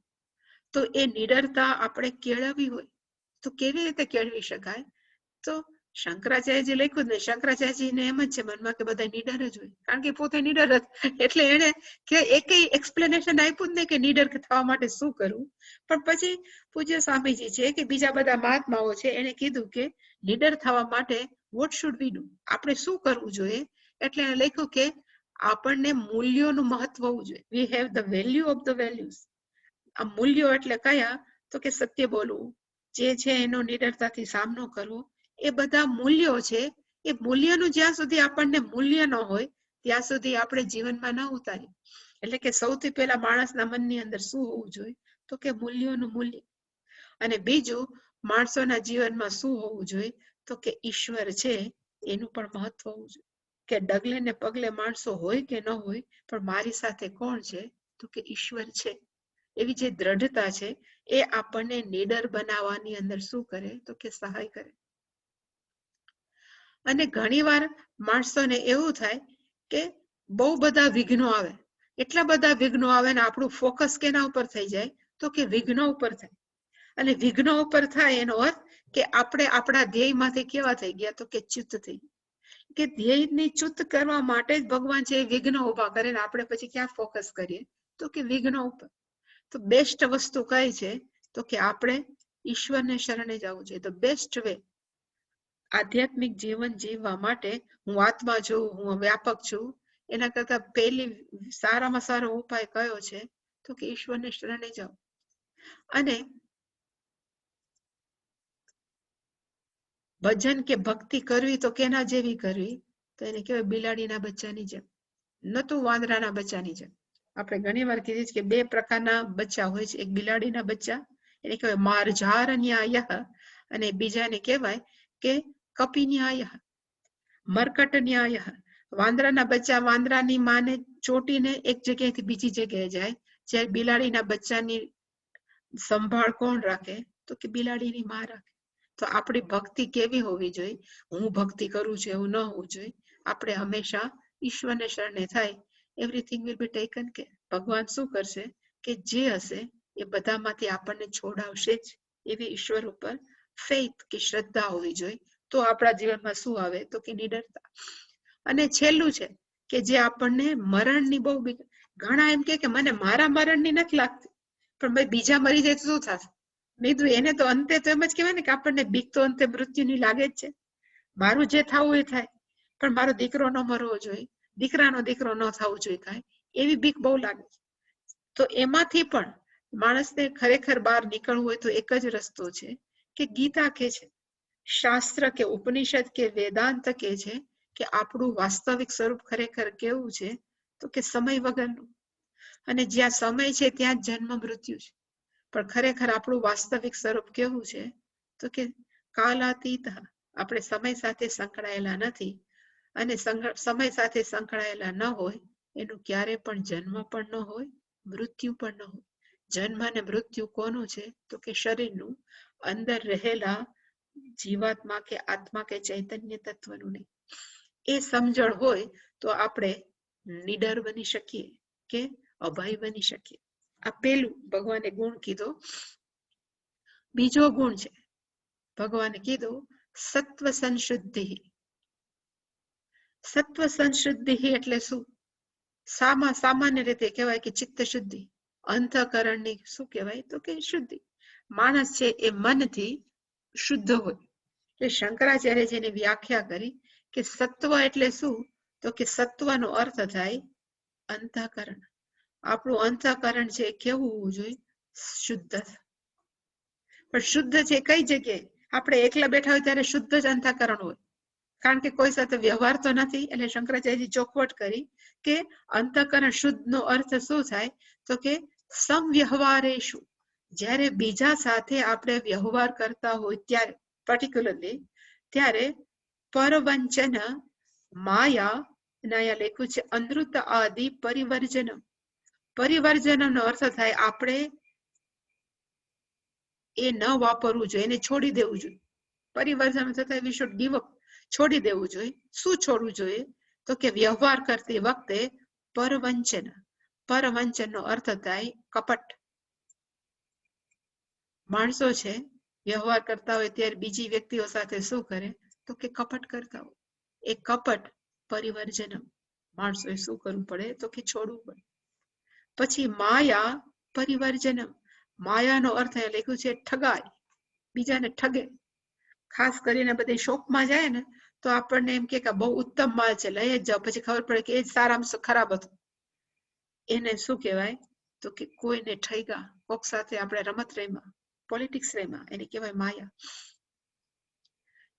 તો એ નિડરતા આપણે કેળવવી હોય તો કેવી રીતે કેળવી શકાય? તો શંકરાચાર્યજી લખ્યું ને, શંકરાચાર્યજીને એમ જ છે મનમાં કે બધા નિડર જ હોય, કારણ કે પોતે નિડર જ. એટલે એને કે એક એક્સપ્લેનેશન આપ્યું જ નહીં કે નિડર થવા માટે શું કરવું. પણ પછી પૂજ્ય સ્વામીજી છે કે બીજા બધા મહાત્માઓ છે, એને કીધું કે નિડર થવા માટે વોટ શુડ વી ડુ, આપણે શું કરવું જોઈએ? એટલે એને લખ્યું કે આપણને મૂલ્યોનું મહત્વ હોવું જોઈએ. We have the value of the values. આ મૂલ્યો એટલે કયા? તો કે સત્ય બોલવું, જે છે એનો નિડરતાથી સામનો કરવો. એ બધા મૂલ્યો છે. એ મૂલ્યનું જ્યાં સુધી આપણને મૂલ્ય ન હોય ત્યાં સુધી આપણે જીવનમાં ન ઉતારીએ. એટલે કે સૌથી પહેલા માણસના મનની અંદર શું હોવું જોઈએ? તો કે મૂલ્યોનું મૂલ્ય. અને બીજું, માણસોના જીવનમાં શું હોવું જોઈએ? તો કે ઈશ્વર છે એનું પણ મહત્વ હોવું જોઈએ. કે ડગલે ને પગલે માણસો હોય કે ન હોય, પણ મારી સાથે કોણ છે? તો કે ઈશ્વર છે. એવી જે દ્રઢતા છે એ આપણને નીડર બનાવવાની અંદર શું કરે? તો કે સહાય કરે. અને ઘણીવાર માણસોને એવું થાય કે બહુ બધા વિઘ્નો આવે, એટલા બધા વિઘ્નો આવે ને આપણું ફોકસ કેના ઉપર થઈ જાય? તો કે વિઘ્નો ઉપર થાય. અને વિઘ્નો ઉપર થાય એનો અર્થ કે આપણે આપણા ધ્યેયમાંથી કેવા થઈ ગયા? તો કે ચ્યુત થઈ. કે ધ્યેયની ચ્યુત કરવા માટે જ ભગવાન છે વિઘ્નો ઉભા કરે ને આપણે પછી ક્યાં ફોકસ કરીએ? તો કે વિઘ્નો ઉપર. તો બેસ્ટ વસ્તુ કઈ છે? તો કે આપણે ઈશ્વરને શરણે જવું છે. તો બેસ્ટ વે આધ્યાત્મિક જીવન જીવવા માટે હું આત્મા છું, હું વ્યાપક છું, એના કરતા પહેલી સારામાં સારો ઉપાય કયો છે? તો કે ઈશ્વરને શરણે જાઓ. અને ભજન કે ભક્તિ કરવી તો કેના જેવી કરવી? તો એને કહેવાય બિલાડીના બચ્ચાની જેમ, નતું વાંદરાના બચ્ચાની જેમ. આપણે ઘણી વાર કીધી કે બે પ્રકારના બચ્ચા હોય છે. એક બિલાડીના બચ્ચા, એને કહેવાય માર્જારન્યાય, અને બીજાને કહેવાય કે કપિન્યાય, મરકટન્યાય. વાંદરાના બચ્ચા વાંદરાની માને ચોટીને એક જગ્યાએથી બીજી જગ્યાએ જાય, જ્યારે બિલાડીના બચ્ચાની સંભાળ કોણ રાખે? તો કે બિલાડીની માં રાખે. તો આપણી ભક્તિ કેવી હોવી જોઈએ? હું ભક્તિ કરું છું એવું ન હોવું જોઈએ. આપણે હંમેશા ઈશ્વરને શરણે થાય. Everything will be taken care. ભગવાન શું કરશે? કે જે હશે એ બધામાંથી આપણને છોડાવશે જ. એવી ઈશ્વર ઉપર ફેથ કે શ્રદ્ધા હોવી જોઈએ. તો આપણા જીવનમાં શું આવે? તો કે નિડરતા. અને છેલ્લું છે કે જે આપણને મરણની બહુ બીક. ઘણા એમ કે મને મારા મરણની નથી લાગતી, પણ ભાઈ બીજા મરી જાય તો શું થશે? બીજું એને તો અંતે તો એમ જ કહેવાય ને કે આપણને બીક તો અંતે મૃત્યુની લાગે જ છે. મારું જે થવું એ થાય, પણ મારો દીકરો ન મરવો જોઈએ, દીકરાનો દીકરો ન થવું જોઈએ કાંઈ, એવી બીક બહુ લાગે છે. તો એમાંથી પણ માણસને ખરેખર બહાર નીકળવું હોય તો એક જ રસ્તો છે કે ગીતા કે છે, શાસ્ત્ર કે ઉપનિષદ કે વેદાંત કે છે કે આપણું વાસ્તવિક સ્વરૂપ ખરેખર કેવું છે? તો કે સમય વગરનું. અને જ્યાં સમય છે ત્યાં જન્મ મૃત્યુ છે. પણ ખરેખર આપણું વાસ્તવિક સ્વરૂપ કેવું છે? તો કે કાલાતીત. આપણે સમય સાથે સંકળાયેલા નથી, અને સમય સાથે સંકળાયેલા ન હોય એનું ક્યારે પણ જન્મ પણ ન હોય, મૃત્યુ પણ ન હોય. જન્મ અને મૃત્યુ કોનું છે? તો કે શરીરનું, અંદર રહેલા જીવાત્મા કે આત્મા કે ચૈતન્ય તત્વનું નહીં. એ સમજણ હોય તો આપણે નિડર બની શકીએ કે અભય બની શકીએ. આ પેલું ભગવાને ગુણ કીધો. બીજો ગુણ છે ભગવાને કીધો સત્વ સંશુદ્ધિ. સત્વ સંશુદ્ધિ એટલે શું? સામાન્ય રીતે કહેવાય કે ચિત્ત શુદ્ધિ, અંતઃકરણની શું કહેવાય? તો કે શુદ્ધિ. માણસ છે એ મનથી શુદ્ધ હોય. એટલે શંકરાચાર્ય જેની વ્યાખ્યા કરી કે સત્વ એટલે શું? તો કે સત્વનો અર્થ થાય અંતઃકરણ. આપણું અંતઃકરણ છે કેવું હોવું જોઈએ? શુદ્ધ. પણ શુદ્ધ છે કઈ જગ્યાએ? આપણે એકલા બેઠા હોય ત્યારે શુદ્ધ જ અંતઃકરણ હોય, કારણ કે કોઈ સાથે વ્યવહાર તો નથી. એટલે શંકરાચાર્યજી ચોખવટ કરી કે અંતઃકરણ શુદ્ધ નો અર્થ શું થાય? તો કે સમવ્યવહારેષુ. જ્યારે બીજા સાથે આપણે વ્યવહાર કરતા હોય ત્યારે, પર્ટિક્યુલરલી ત્યારે પરવંચન માયા, અહીંયા લખ્યું છે અનૃત આદિ પરિવર્જનમ. પરિવર્જનનો અર્થ થાય આપણે એ ન વાપરવું જોઈએ, એને છોડી દેવું જોઈએ. પરિવર્તન થતા વી શુડ ગીવ અપ, છોડી દેવું જોઈએ. શું છોડવું જોઈએ? તો કે વ્યવહાર કરતી વખતે પરવંચન. પરવંચનનો અર્થ થાય કપટ. માણસો છે વ્યવહાર કરતા હોય ત્યારે બીજી વ્યક્તિઓ સાથે શું કરે? તો કે કપટ કરતા હોય. એ કપટ પરિવર્જનમ. માણસોએ શું કરવું પડે? તો કે છોડવું પડે. પછી માયા પરિવર્જનમ. માયાનો અર્થ એ લખ્યું છે ઠગાય, બીજાને ઠગે. ખાસ કરીને બધી શોપમાં જાય ને તો આપણને એમ કે બહુ ઉત્તમ માલ છે, લઈ જ જાઓ. પછી ખબર પડે કે એ જ સારામાં ખરાબ હતું. એને શું કહેવાય? તો કે કોઈને ઠગ્યા, કોક સાથે આપણે રમત રમ્યા, પોલિટિક્સ રમ્યા, એને કહેવાય માયા.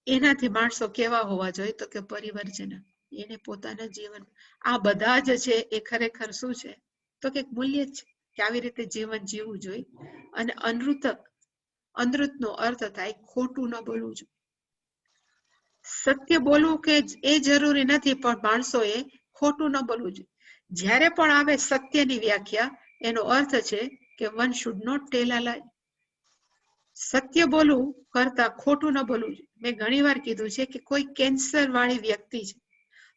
એનાથી માણસો કેવા હોવા જોઈએ? તો કે પરિવર્જન. એને પોતાના જીવન, આ બધા જ છે એ ખરેખર શું છે? તો કે મૂલ્ય જ છે કે આવી રીતે જીવન જીવવું જોઈએ. અને અનૃત અનૃતનો અર્થ થાય ખોટું ન બોલવું જોઈએ. સત્ય બોલવું કે એ જરૂરી નથી, પણ માણસોએ ખોટું ન બોલવું જોઈએ. જ્યારે પણ આવે સત્યની વ્યાખ્યા, એનો અર્થ છે કે વન શુડ નોટ ટેલ અ લાય. સત્ય બોલવું કરતા ખોટું ન બોલવું જોઈએ. મેં ઘણી વાર કીધું છે કે કોઈ કેન્સર વાળી વ્યક્તિ છે,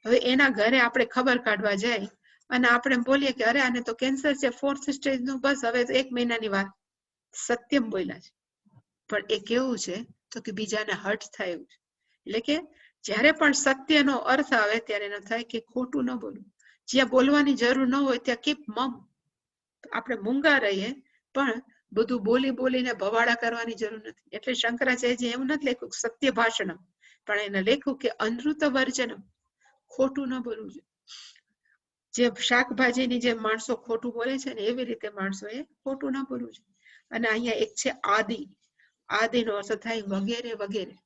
હવે એના ઘરે આપણે ખબર કાઢવા જાય અને આપણે બોલીએ કે અરે આને તો કેન્સર છે 4th સ્ટેજ નું, બસ હવે તો 1 મહિનાની વાત. સત્યમ બોલ્યા છે, પણ એ કેવું છે તો કે બીજાને હર્ટ થાય એવું છે. એટલે કે જ્યારે પણ સત્યનો અર્થ આવે ત્યારે એનો થાય કે ખોટું ન બોલવું. જ્યાં બોલવાની જરૂર ન હોય ત્યાં કીપ મમ. આપણે મૂંગા રહીએ, પણ બધું બોલી બોલીને ભવાડા કરવાની જરૂર નથી. એટલે શંકરાચાર્યજી એવું નથી લખ્યું સત્ય ભાષણમ, પણ એને લખ્યું કે અનૃત વર્જનમ, ખોટું ન બોલવું જોઈએ. જે શાકભાજીની જે માણસો ખોટું બોલે છે ને, એવી રીતે માણસોએ ખોટું ન બોલવું જોઈએ. અને અહીંયા એક છે આદિ. આદિનો અર્થ થાય વગેરે વગેરે,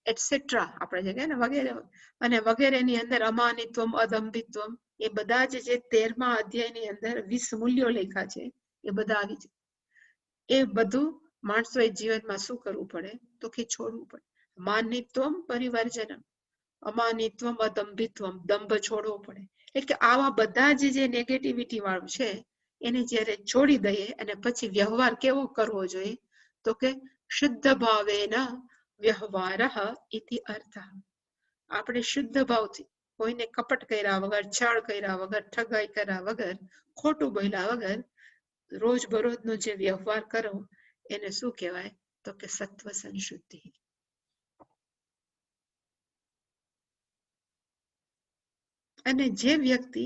એટસેટ્રા, આપણે જે કહે ને વગેરે. અને વગેરેની અંદર અમાનિત્વમ, અદંભિત્વમ, એ બધા જ જે 13મા અધ્યાયની અંદર 20 મૂલ્યો લખ્યા છે, એ બધા આવી છે. એ બધું માણસોએ જીવનમાં શું કરવું પડે તો કે છોડવું પડે. માનિત્વમ પરિવર્જનમ, અમાનિત્વમ અદંભિત્વમ, દંભ છોડવો પડે. એટલે કે આવા બધા જે નેગેટિવિટી વાળું છે એને જ્યારે છોડી દઈએ અને પછી વ્યવહાર કેવો કરવો જોઈએ તો કે શુદ્ધ ભાવેના વ્યવહારઃ ઇતિ અર્થ. આપણે શુદ્ધ ભાવથી, કોઈને કપટ કર્યા વગર, છળ કર્યા વગર, ઠગાઈ કર્યા વગર, ખોટું બોલ્યા વગર રોજબરોજનો જે વ્યવહાર કરો એને શું કહેવાય તો કે સત્વ સંશુદ્ધિ. અને જે વ્યક્તિ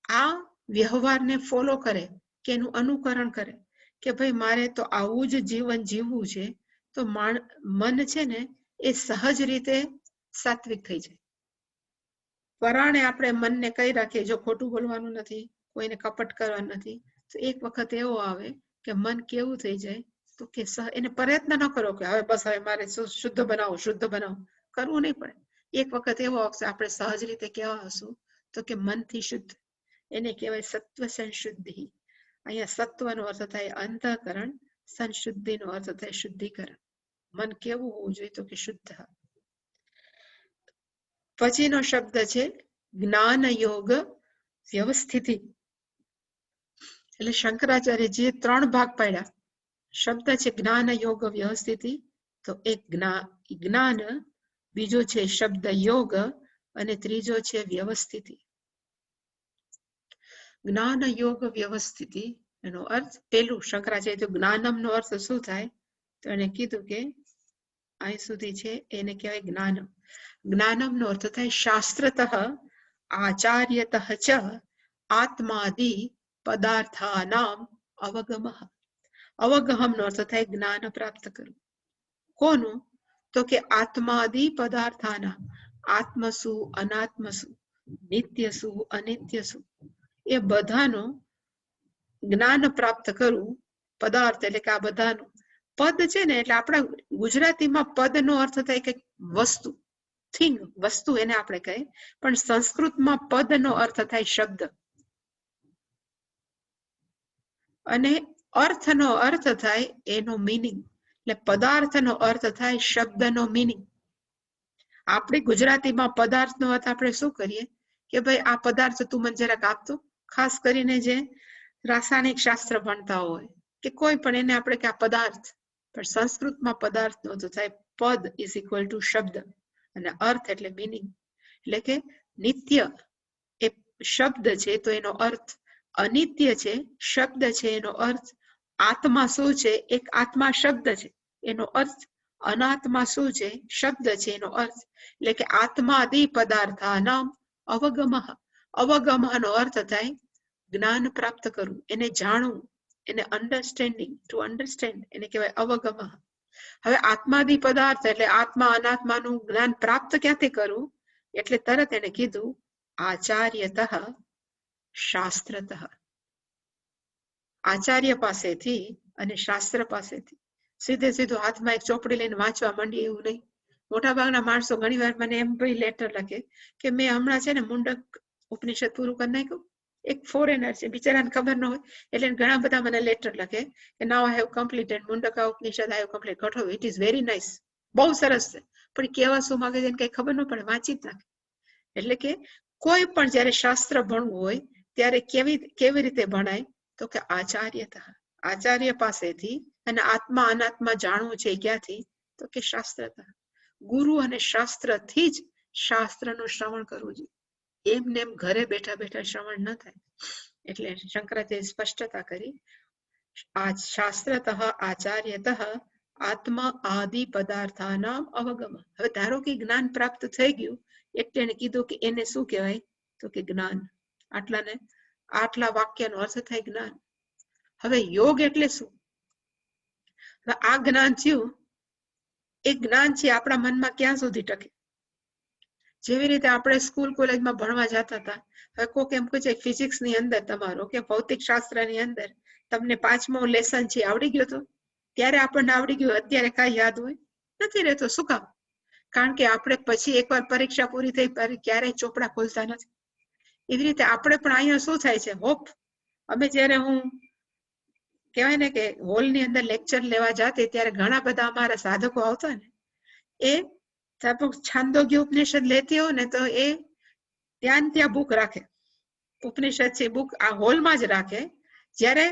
આ વ્યવહારને ફોલો કરે, કે એનું અનુકરણ કરે કે ભાઈ મારે તો આવું જ જીવન જીવવું છે, તો મન છે ને એ સહજ રીતે સાત્વિક થઈ જાય. પરાણે આપણે મનને કહી રાખીએ જો ખોટું બોલવાનું નથી, કોઈને કપટ કરવાનું નથી, તો એક વખત એવો આવે કે મન કેવું થઈ જાય તો કે એને પ્રયત્ન ન કરો કે હવે બસ હવે મારે શુદ્ધ બનાવો, શુદ્ધ બનાવો, કરવું નહીં પડે. એક વખત એવો આવશે આપણે સહજ રીતે કેવા હશું તો કે મનથી શુદ્ધ. એને કહેવાય સત્વ સંશુદ્ધિ. અહીંયા સત્વનો અર્થ થાય અંતઃકરણ, સંશુદ્ધિનો અર્થ થાય શુદ્ધિકરણ. મન કેવું હોવું જોઈએ તો કે શુદ્ધ. પછીનો શબ્દ છે જ્ઞાન યોગ વ્યવસ્થિતિ. એટલે શંકરાચાર્યજીએ 3 ભાગ પાડ્યા. શબ્દ છે જ્ઞાન યોગ વ્યવસ્થિતિ, તો એક જ્ઞાન, બીજો છે શબ્દ યોગ, અને ત્રીજો છે વ્યવસ્થિતિ. જ્ઞાન યોગ વ્યવસ્થિતિ એનો અર્થ, પેલું શંકરાચાર્ય જ્ઞાનમ નો અર્થ શું થાય તો એને કીધું કે અહીં સુધી છે એને કહેવાય જ્ઞાનમ. જ્ઞાનમ નો અર્થ થાય શાસ્ત્રતઃ આચાર્યતઃ ચ આત્માદિ પદાર્થાનામ અવગમઃ. અવગમ નો અર્થ થાય જ્ઞાન પ્રાપ્ત કરવું. કોનું તો કે આત્માદિ પદાર્થાના, આત્મ શું, અનાત્મ શું, નિત્ય શું, અનિત્ય શું, એ બધાનું જ્ઞાન પ્રાપ્ત કરવું. પદાર્થ એટલે કે આ બધાનું. પદ છે ને એટલે આપણા ગુજરાતીમાં પદનો અર્થ થાય કે વસ્તુ, થિંગ, વસ્તુ એને આપણે કહીએ, પણ સંસ્કૃતમાં પદનો અર્થ થાય શબ્દ. અને અર્થનો અર્થ થાય એનો મીનિંગ. એટલે પદાર્થનો અર્થ થાય શબ્દનો મીનિંગ. આપણી ગુજરાતીમાં પદાર્થનો અર્થ આપણે શું કરીએ કે ભાઈ આ પદાર્થ તું મને જરાક આપતો. ખાસ કરીને જે રાસાયણિક શાસ્ત્ર ભણતા હોય કે કોઈ પણ એને આપણે કે આ પદાર્થ. પણ સંસ્કૃતમાં પદાર્થનો અર્થ થાય પદ ઇઝ ઇક્વલ ટુ શબ્દ, અને અર્થ એટલે મીનિંગ. એટલે કે નિત્ય એ શબ્દ છે તો એનો અર્થ, અનિત્ય છે શબ્દ છે એનો અર્થ, આત્મા શું છે એક આત્મા શબ્દ છે એનો અર્થ, અનાત્મા શું છે શબ્દ છે એનો અર્થ. એટલે કે આત્માદિ પદાર્થાનામ અવગમઃ. અવગમનો અર્થ થાય જ્ઞાન પ્રાપ્ત કરવું, એને જાણવું, એને અન્ડરસ્ટેન્ડિંગ, ટુ અન્ડરસ્ટેન્ડ, એને કહેવાય અવગમઃ. હવે આત્માદિ પદાર્થ એટલે આત્મા અનાત્માનું જ્ઞાન પ્રાપ્ત ક્યાંથી કરવું, એટલે તરત એને કીધું આચાર્યતઃ શાસ્ત્રતઃ. આચાર્ય પાસેથી અને શાસ્ત્ર પાસેથી. સીધે સીધું હાથમાં એક ચોપડી લઈને વાંચવા માંડીએ એવું નહીં. મોટા ભાગના માણસો ઘણી વાર મને એમ ભાઈ લેટર લખે કે મેં હમણાં છે ને મુંડક ઉપનિષદ પૂરું કરી નાખ્યું, એક ફોરેનર છે, બિચારાને ખબર ન હોય એટલે ઘણા બધા મને લેટર લખે કે now I have completed Mundaka Upanishad, I have complete કઠોળ, ઇટ ઇઝ વેરી નાઇસ, બહુ સરસ છે, પણ કેવા શું માંગે છે કઈ ખબર ન પડે, વાંચી જ નાખે. એટલે કે કોઈ પણ જયારે શાસ્ત્ર ભણવું હોય ત્યારે કેવી રીતે ભણાય, તો કે આચાર્ય પાસેથી. અને આત્મા અનાત્મા જાણવું છે ક્યાંથી, તો કે શાસ્ત્રતા. ગુરુ અને શાસ્ત્રથી જ શાસ્ત્રનું શ્રવણ કરવું જોઈએ. એમને એમ ઘરે બેઠા બેઠા શ્રવણ ન થાય. એટલે શંકરાચાર્ય સ્પષ્ટતા કરી, શાસ્ત્રતઃ આચાર્યતઃ આત્મા આદિ પદાર્થાનામ અવગમ. હવે ધારો કે જ્ઞાન પ્રાપ્ત થઈ ગયું, એક તેને કીધું કે એને શું કહેવાય, તો કે જ્ઞાન. આટલા વાક્યનો અર્થ થાય જ્ઞાન. હવે યોગ એટલે શું? હવે આ જ્ઞાન થયું, એ જ્ઞાન છે આપણા મનમાં ક્યાં સુધી ટકે? જેવી રીતે આપણે સ્કૂલ કોલેજમાં ભણવા જતા હતા, હવે કોક એમ કહે છે ફિઝિક્સ ની અંદર તમારો કે ભૌતિક શાસ્ત્ર ની અંદર તમને 5મો લેસન છે આવડી ગયો તો, ત્યારે આપણને આવડી ગયું, અત્યારે કાંઈ યાદ હોય નથી રહેતો. શું કામ? કારણ કે આપણે પછી એકવાર પરીક્ષા પૂરી થઈ ક્યારેય ચોપડા ખોલતા નથી. એવી રીતે આપણે પણ અહીંયા શું થાય છે, હોપ અમે જયારે હું કહેવાય ને કે હોલની અંદર લેક્ચર લેવા જાતી, ત્યારે ઘણા બધા અમારા સાધકો આવતા ને, એ છાંદોગ્ય ઉપનિષદ લેતી હોય ને તો એ ત્યાં બુક રાખે, ઉપનિષદ છે બુક આ હોલમાં જ રાખે. જયારે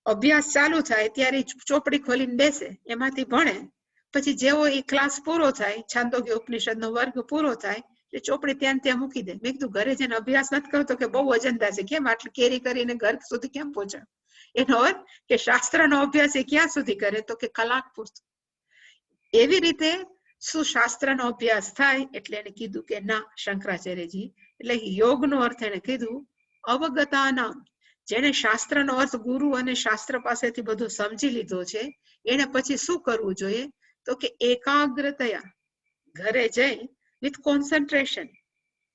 અભ્યાસ ચાલુ થાય ત્યારે ચોપડી ખોલીને બેસે, એમાંથી ભણે. પછી જેવો એ ક્લાસ પૂરો થાય, છાંદોગ્ય ઉપનિષદનો વર્ગ પૂરો થાય, એ ચોપડી ત્યાં મૂકી દે. મેં કીધું ઘરે જઈને અભ્યાસ નથી કરતો કે બહુ વજનદાર છે, કેમ આટલી કેરી કરીને ઘર સુધી કેમ પહોંચાય? એનો અર્થ કે શાસ્ત્રનો અભ્યાસ એ ક્યાં સુધી કરે, તો કે કલાક પૂરતો. એવી રીતે શું શાસ્ત્રનો અભ્યાસ થાય? એટલે એને કીધું કે ના, શંકરાચાર્યજી એટલે યોગનો અર્થ એને કીધું અવગતાનામ. જેને શાસ્ત્રનો અર્થ ગુરુ અને શાસ્ત્ર પાસેથી બધું સમજી લીધો છે, એને પછી શું કરવું જોઈએ, તો કે એકાગ્રતયા ઘરે જઈ વિથ કોન્સન્ટ્રેશન,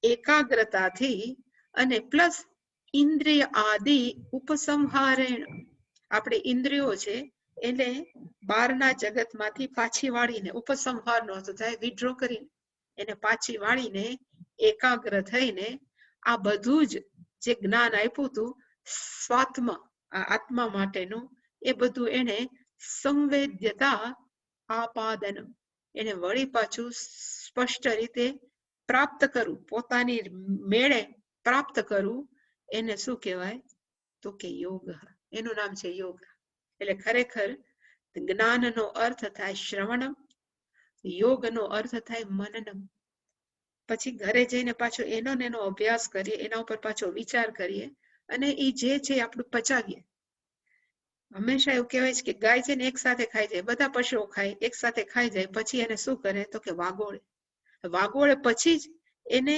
એકાગ્રતાથી અને પ્લસ ઇન્દ્રિય આદિ ઉપસંહારેણ. આપણે ઇન્દ્રિયો છે એને બહારના જગતમાંથી પાછી વાળીને, ઉપસંહારનો અર્થ થાય વિડ્રો કરીને, એને પાછી વાળીને એકાગ્ર થઈને આ બધું જ જે જ્ઞાન આપ્યું હતું સ્વાત્મ આત્મા માટેનું, એ બધું એને સંવેદ્યતા આપાદનમ, એને વળી પાછું સ્પષ્ટ રીતે પ્રાપ્ત કરવું, પોતાની મેળે પ્રાપ્ત કરવું, એને શું કહેવાય, તો કે યોગ. એનું નામ છે યોગ. એટલે ખરેખર જ્ઞાનનો અર્થ થાય શ્રવણમ, યોગનો અર્થ થાય મનનમ. પછી ઘરે જઈને પાછો એનો અભ્યાસ કરીએ, એના ઉપર પાછો વિચાર કરીએ, અને એ જે છે આપણું પચાવીએ. હંમેશા એવું કહેવાય છે કે ગાય છે ને એક સાથે ખાઈ જાય, બધા પશુઓ ખાય એક સાથે ખાઈ જાય, પછી એને શું કરે, તો કે વાગોળે પછી જ એને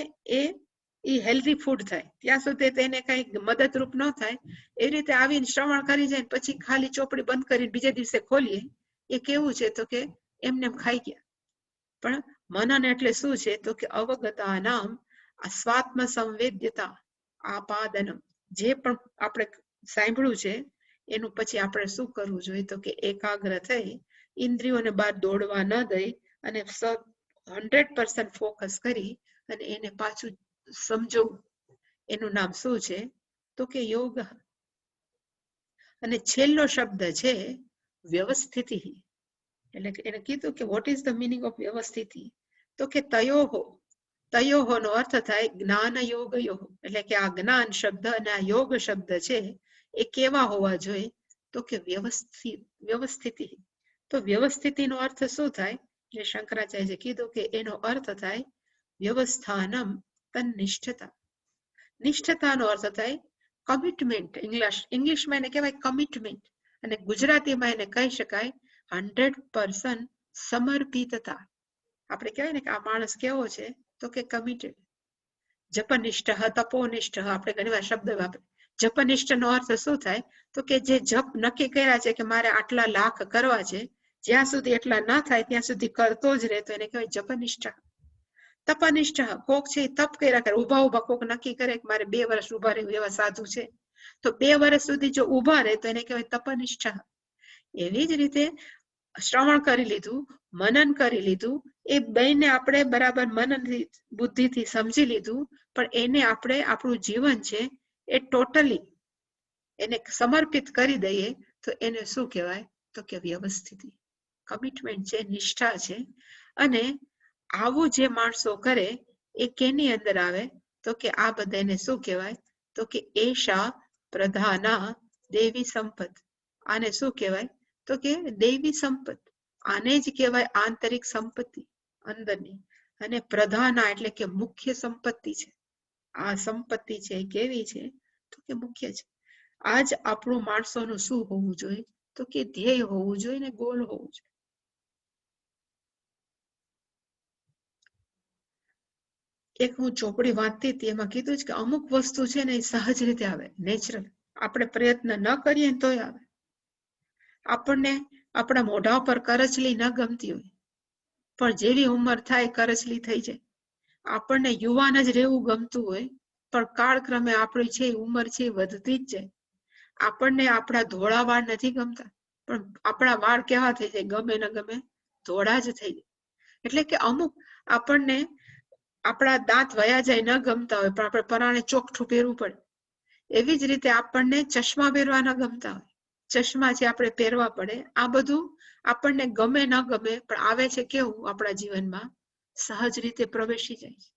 એ હેલ્ધી ફૂડ થાય. ત્યાં સુધી તેને કઈ મદદરૂપ ન થાય. એ રીતે આવીને શ્રવણ કરી જાય, પછી ખાલી ચોપડી બંધ કરીને બીજે દિવસે ખોલીએ, એ કેવું છે, તો કે એમને ખાઈ ગયા. પણ મનન એટલે શું છે, તો કે અવગતાનામ સ્વાત્મ સંવેદ્યતા આપાદનમ. જે પણ આપણે સાંભળ્યું છે એનું પછી આપણે શું કરવું જોઈએ, તો કે એકાગ્ર થઈ ઇન્દ્રિયોને બહાર દોડવા ન દઈ અને 100% ફોકસ કરી અને એને પાછું સમજવું. એનું નામ શું છે, તો કે યોગ. અને છેલ્લો શબ્દ છે વ્યવસ્થિતિ. એટલે કે એને કીધું કે what is the meaning of વ્યવસ્થિતિ, તો કે તયોહો નો અર્થ થાય જ્ઞાન યોગયો. એટલે કે આ જ્ઞાન શબ્દ અને આ યોગ શબ્દ છે એ કેવા હોવા જોઈએ, તો કે વ્યવસ્થિતિ. તો વ્યવસ્થિતિનો અર્થ શું થાય, જે શંકરાચાર્યએ કીધું કે એનો અર્થ થાય વ્યવસ્થાનમ તન્નિષ્ઠતા. નિષ્ઠતાનો અર્થ થાય કમિટમેન્ટ. ઇંગ્લિશમાં એને કહેવાય કમિટમેન્ટ, અને ગુજરાતીમાં એને કહી શકાય 100% સમર્પિતતા. આપણે કહેવાય ને કે આ માણસ કેવો છે, તો કે કમિટેડ. જપનિષ્ઠ તપોનિષ્ઠ આપણે ઘણી વાર શબ્દ વાપરે. જપનિષ્ઠ નો અર્થ શું થાય, તો કે જે જપ નક્કી કર્યા છે કે મારે આટલા લાખ કરવા છે, જ્યાં સુધી એટલા ના થાય ત્યાં સુધી કરતો જ રહે, તો એને કહેવાય જપનિષ્ઠ. તપનિષ્ઠ કોક છે તપ કર્યા કરે, ઉભા કોક નક્કી કરે કે મારે 2 વર્ષ ઉભા રહેવું, એવા સાધુ છે, તો 2 વર્ષ સુધી જો ઉભા રહે તો એને કહેવાય તપનિષ્ઠ. એવી જ રીતે શ્રવણ કરી લીધું, મનન કરી લીધું, એ બેને આપણે બરાબર મનન બુદ્ધિથી સમજી લીધું, પણ એને આપણે આપણું જીવન છે એ ટોટલી એને સમર્પિત કરી દઈએ તો એને શું કહેવાય? તો કે વ્યવસ્થિતિ, કમિટમેન્ટ છે, નિષ્ઠા છે. અને આવું જે માણસો કરે એ કેની અંદર આવે? તો કે આ બધાને શું કહેવાય? તો કે એશા પ્રધાના દેવી સંપત. આને શું કહેવાય? તો કે દેવી સંપત. આને જ કહેવાય આંતરિક સંપત્તિ, અંદરની. અને પ્રધાના એટલે કે મુખ્ય સંપત્તિ છે. આ સંપત્તિ છે કેવી છે? તો કે મુખ્ય છે. આજ આપણું માણસોનું શું હોવું જોઈએ? તો કે ધ્યેય હોવું જોઈએ ને ગોલ હોવું જોઈએ. એક હું ચોપડી વાંચતી હતી, એમાં કીધું છે કે અમુક વસ્તુ છે ને એ સહજ રીતે આવે, નેચરલ. આપણે પ્રયત્ન ન કરીએ ને તોય આવે. આપણને આપણા મોઢા પર કરચલી ન ગમતી હોય, પણ જેવી ઉંમર થાય કરચલી થઈ જાય. આપણને યુવાન જ રહેવું ગમતું હોય, પણ કાળક્રમે આપણી છે ઉંમર છે વધતી જ જાય. આપણને આપણા ધોળા વાળ નથી ગમતા, પણ આપણા વાળ કેવા થઈ જાય? ગમે ન ગમે ધોળા જ થઈ જાય. એટલે કે અમુક આપણને આપણા દાંત વયા જાય ન ગમતા હોય, પણ આપણે પરાણે ચોકઠું પહેરવું પડે. એવી જ રીતે આપણને ચશ્મા પહેરવા ન ગમતા હોય, ચશ્મા છે આપણે પહેરવા પડે. આ બધું આપણને ગમે ન ગમે, પણ આવે છે કેવું આપણા જીવનમાં? સહજ રીતે પ્રવેશી જાય છે.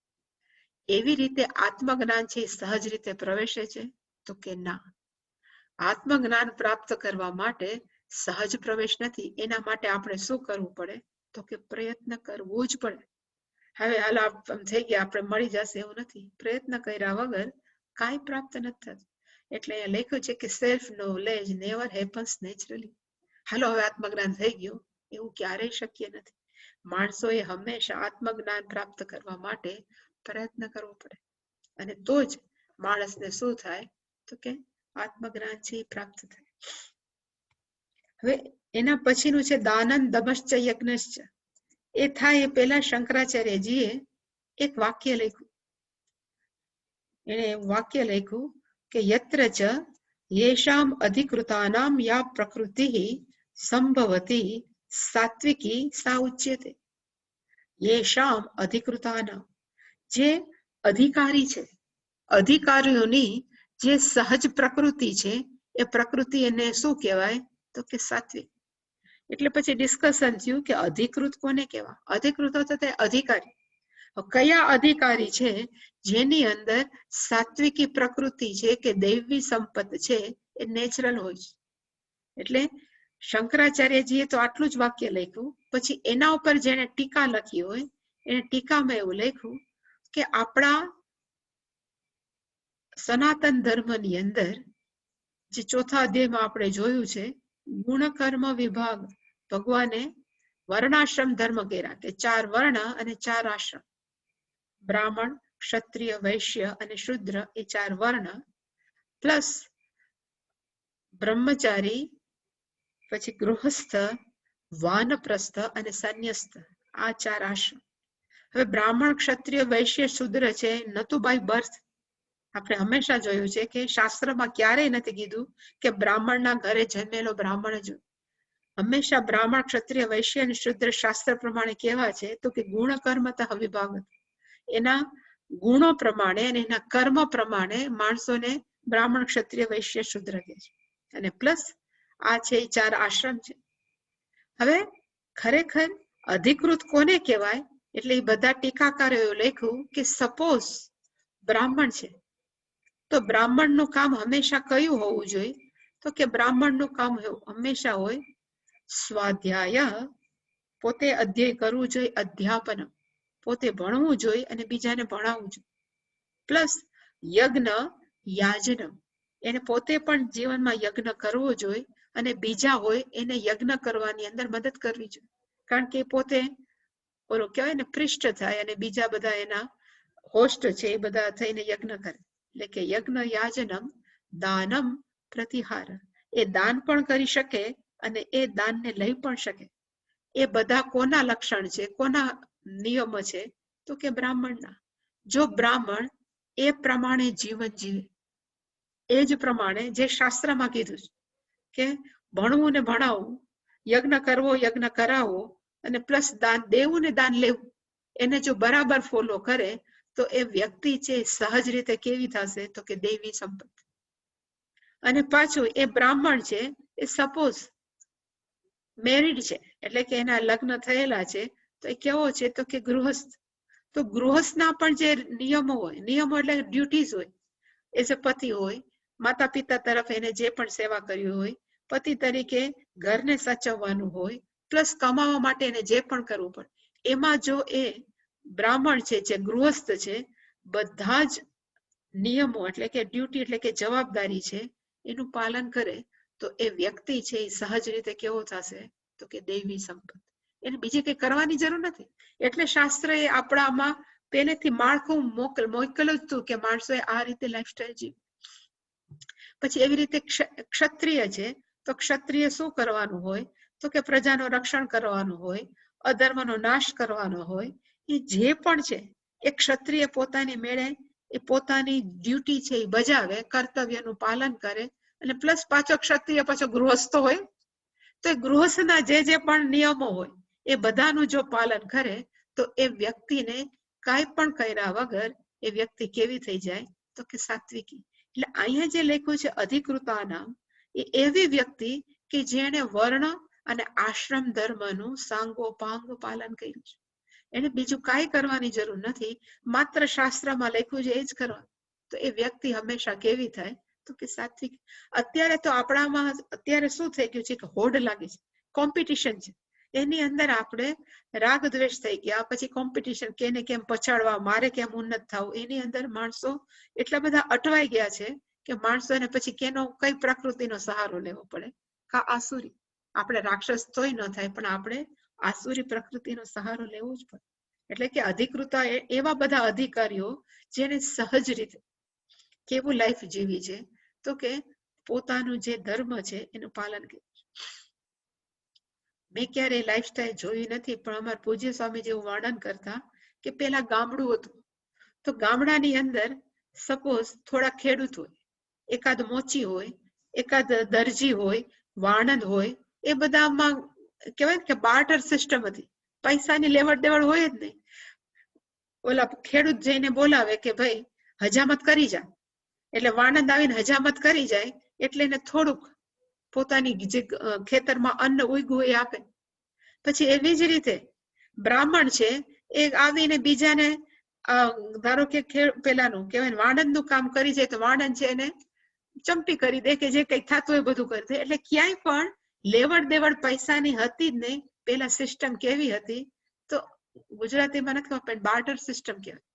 એવી રીતે આત્મજ્ઞાન છે સહજ રીતે પ્રવેશે છે? તો કે ના. આત્મજ્ઞાન પ્રાપ્ત કરવા માટે સહજ પ્રવેશ નથી. એના માટે આપણે શું કરવું પડે? તો કે પ્રયત્ન કરવો જ પડે. હવે હાલ થઈ ગયા આપણે મળી જશે એવું નથી. પ્રયત્ન કર્યા વગર કાંઈ પ્રાપ્ત નથી થતું. એટલે અહીંયા લખ્યું છે કે self knowledge never happens naturally. હાલો હવે આત્મજ્ઞાન થઈ ગયું, એવું ક્યારેય શક્ય નથી. માણસોએ હંમેશા આત્મજ્ઞાન પ્રાપ્ત કરવા માટે પ્રયત્ન કરવો પડે, અને તો જ માણસને શું થાય? તો કે આત્મજ્ઞાન છે એ પ્રાપ્ત થાય. હવે એના પછીનું છે દાનન દમશ્ચ યજ્ઞશ્ચ. એ થાય એ પહેલા શંકરાચાર્યજીએ એક વાક્ય લખ્યું. એને વાક્ય લખ્યું કે યત્ર ચ યેષામ અધિકૃતાનામ યા પ્રકૃતિ સંભવતી સાત્વિકી સા ઉચ્યતે. યેષામ અધિકૃતાનામ, જે અધિકારી છે, અધિકારીઓની જે સહજ પ્રકૃતિ છે, એ પ્રકૃતિ એને શું કહેવાય? તો કે સાત્વિક. એટલે પછી ડિસ્કશન થયું કે અધિકૃત કોને કહેવાય? અધિકૃત તો તે અધિકારી. કયા અધિકારી છે જેની અંદર સાત્વિકી પ્રકૃતિ છે કે દૈવી સંપત છે એ નેચરલ હોય છે? એટલે શંકરાચાર્યજીએ તો આટલું જ વાક્ય લખ્યું. પછી એના ઉપર જેને ટીકા લખી હોય એને ટીકામાં એવું લખ્યું કે આપણા સનાતન ધર્મની અંદર જે ચોથા અધ્યાયમાં આપણે જોયું છે, ગુણકર્મ વિભાગ. ભગવાને વર્ણાશ્રમ ધર્મ કર્યા કે 4 વર્ણ અને 4 આશ્રમ. બ્રાહ્મણ, ક્ષત્રિય, વૈશ્ય અને શુદ્ર એ 4 વર્ણ, પ્લસ બ્રહ્મચારી, પછી ગૃહસ્થ, વાનપ્રસ્થ અને સંન્યસ્ત, આ 4 આશ્રમ. હવે બ્રાહ્મણ, ક્ષત્રિય, વૈશ્ય, શુદ્ર છે નતું બાય બર્થ. આપણે હંમેશા જોયું છે કે શાસ્ત્રમાં ક્યારેય નથી કીધું કે બ્રાહ્મણના ઘરે જન્મેલો બ્રાહ્મણ જ. હંમેશા બ્રાહ્મણ, ક્ષત્રિય, વૈશ્ય અને શુદ્ર શાસ્ત્ર પ્રમાણે કેવા છે? તો કે ગુણ કર્મતઃ વિભાગ. એના ગુણો પ્રમાણે અને એના કર્મ પ્રમાણે માણસોને બ્રાહ્મણ, ક્ષત્રિય, વૈશ્ય, શુદ્ર કહે છે. અને પ્લસ આ છે 4 આશ્રમ છે. હવે ખરેખર અધિકૃત કોને કહેવાય? એટલે એ બધા ટીકાકારોએ લખ્યું કે સપોઝ બ્રાહ્મણ છે તો બ્રાહ્મણનું કામ હંમેશા કયું હોવું જોઈએ? તો કે બ્રાહ્મણનું કામ હંમેશા હોય સ્વાધ્યાય, પોતે અધ્યય કરવું જોઈએ, અધ્યાપન, પોતે ભણવું જોઈએ અને બીજાને ભણાવવું જોઈએ. પ્લસ યજ્ઞ યાજન, એને પોતે પણ જીવનમાં યજ્ઞ કરવો જોઈએ અને બીજા હોય એને યજ્ઞ કરવાની અંદર મદદ કરવી જોઈએ. કારણ કે પોતે ઓલો કહેવાય ને પૃષ્ઠ થાય અને બીજા બધા એના હોસ્ટ છે એ બધા થઈને યજ્ઞ કરે. એટલે કે યજ્ઞ યાજનમ દાનમ પ્રતિહાર. એ દાન પણ કરી શકે અને એ દાનને લઈ પણ શકે. એ બધા કોના લક્ષણ છે, કોના નિયમો છે? તો કે બ્રાહ્મણના. જો બ્રાહ્મણ એ પ્રમાણે જીવન જીવે, એ જ પ્રમાણે જે શાસ્ત્રમાં કીધું છે કે ભણવું ને ભણાવવું, યજ્ઞ કરવો, યજ્ઞ કરાવવો અને પ્લસ દાન દેવું ને દાન લેવું, એને જો બરાબર ફોલો કરે તો એ વ્યક્તિ છે સહજ રીતે કેવી થશે? તો કે દેવી સંપત્તિ. અને પાછું એ બ્રાહ્મણ છે એ સપોઝ મેરિડ છે, એટલે કે એના લગ્ન થયેલા છે, તો એ કેવો છે તો કે ગૃહસ્થ. તો ગૃહસ્થના પણ જે નિયમો હોય, નિયમો એટલે ડ્યુટીઝ હોય, એઝ અ પતિ હોય, માતા પિતા તરફ એને જે પણ સેવા કર્યું હોય, પતિ તરીકે ઘરને સાચવવાનું હોય, પ્લસ કમાવા માટે એને જે પણ કરવું પડે, એમાં જો એ બ્રાહ્મણ છે, જે ગૃહસ્થ છે, બધા જ નિયમો એટલે કે ડ્યુટી એટલે કે જવાબદારી છે એનું પાલન કરે, તો એ વ્યક્તિ છે એ સહજ રીતે કેવો થશે તો કે દૈવી સંપત્તિ. એને બીજી કઈ કરવાની જરૂર નથી. એટલે શાસ્ત્ર એ આપણામાં પહેલેથી માળખું મોકલું જ હતું કે માણસોએ આ રીતે લાઈફસ્ટાઈલ જીવ. પછી એવી રીતે ક્ષત્રિય છે, તો ક્ષત્રિય શું કરવાનું હોય તો કે પ્રજાનું રક્ષણ કરવાનું હોય, અધર્મનો નાશ કરવાનો હોય. એ જે પણ છે એ ક્ષત્રિય પોતાની મેળે એ પોતાની ડ્યુટી છે એ બજાવે, કર્તવ્યનું પાલન કરે. અને પ્લસ પાછો ક્ષત્રિય પાછો ગૃહસ્થ હોય, તો એ ગૃહસ્થના જે પણ નિયમો હોય એ બધાનું જો પાલન કરે તો એ વ્યક્તિને કાંઈ પણ કર્યા વગર એ વ્યક્તિ કેવી થઈ જાય તો કે સાત્વિકી. એટલે અહીંયા જે લખ્યું છે અધિકૃતાનામ, એ એવી વ્યક્તિ કે જેણે વર્ણ અને આશ્રમ ધર્મનું સાંગોપાંગ પાલન કર્યું છે. એને બીજું કાંઈ કરવાની જરૂર નથી, માત્ર શાસ્ત્રમાં લખ્યું છે એ જ કરવાનું. તો એ વ્યક્તિ હંમેશા કેવી થાય તો કે સાત્વિક. અત્યારે તો આપણામાં અત્યારે શું થઈ ગયું છે કે હોડ લાગી છે, કોમ્પિટિશન છે, એની અંદર આપણે રાગ દ્વેષ થઈ ગયા, પછી કોમ્પિટિશન, કેને કેમ પછાડવા, મારે કેમ ઉન્નત થવું, એની અંદર માણસો એટલા બધા અટવાઈ ગયા છે કે માણસોને પછી કેનો કઈ પ્રકૃતિનો સહારો લેવો પડે, કા આસુરી. આપણે રાક્ષસ તોય ન થાય, પણ આપણે આસુરી પ્રકૃતિનો સહારો લેવો જ પડે. એટલે કે અધિકૃતા એવા બધા અધિકારીઓ જેને સહજ રીતે કેવું લાઈફ જીવી છે તો કે પોતાનું જે ધર્મ છે એનું પાલન કર્યું છે. મેં ક્યારેય લાઈફસ્ટાઈલ જોઈ નથી, પણ અમારા પૂજ્ય સ્વામી જેવું વર્ણન કરતા કે પેલા ગામડું હતું, તો ગામડાની અંદર સપોઝ થોડા ખેડૂત હોય, એકાદ મોચી હોય, એકાદ દરજી હોય, વાણંદ હોય, એ બધામાં કહેવાય કે બાર્ટર સિસ્ટમ હતી, પૈસાની લેવડ દેવડ હોય જ નહીં. ઓલા ખેડૂત જઈને બોલાવે કે ભાઈ હજામત કરી જા, એટલે વાણંદ આવીને હજામત કરી જાય, એટલે એને થોડુંક પોતાની જે ખેતરમાં અન્ન ઉગ્યું એ આપે. પછી એવી જ રીતે બ્રાહ્મણ છે એ આવીને બીજાને ધારો કે પેલાનું કહેવાય વાણંદનું કામ કરી જાય, તો વાણંદ છે એને ચંપી કરી દે કે જે કઈ થતું એ બધું કરી દે. એટલે ક્યાંય પણ લેવડ દેવડ પૈસાની હતી જ નહીં. પેલા સિસ્ટમ કેવી હતી તો ગુજરાતીમાં નથી ખબર, પણ બાર્ટર સિસ્ટમ કહેવાય,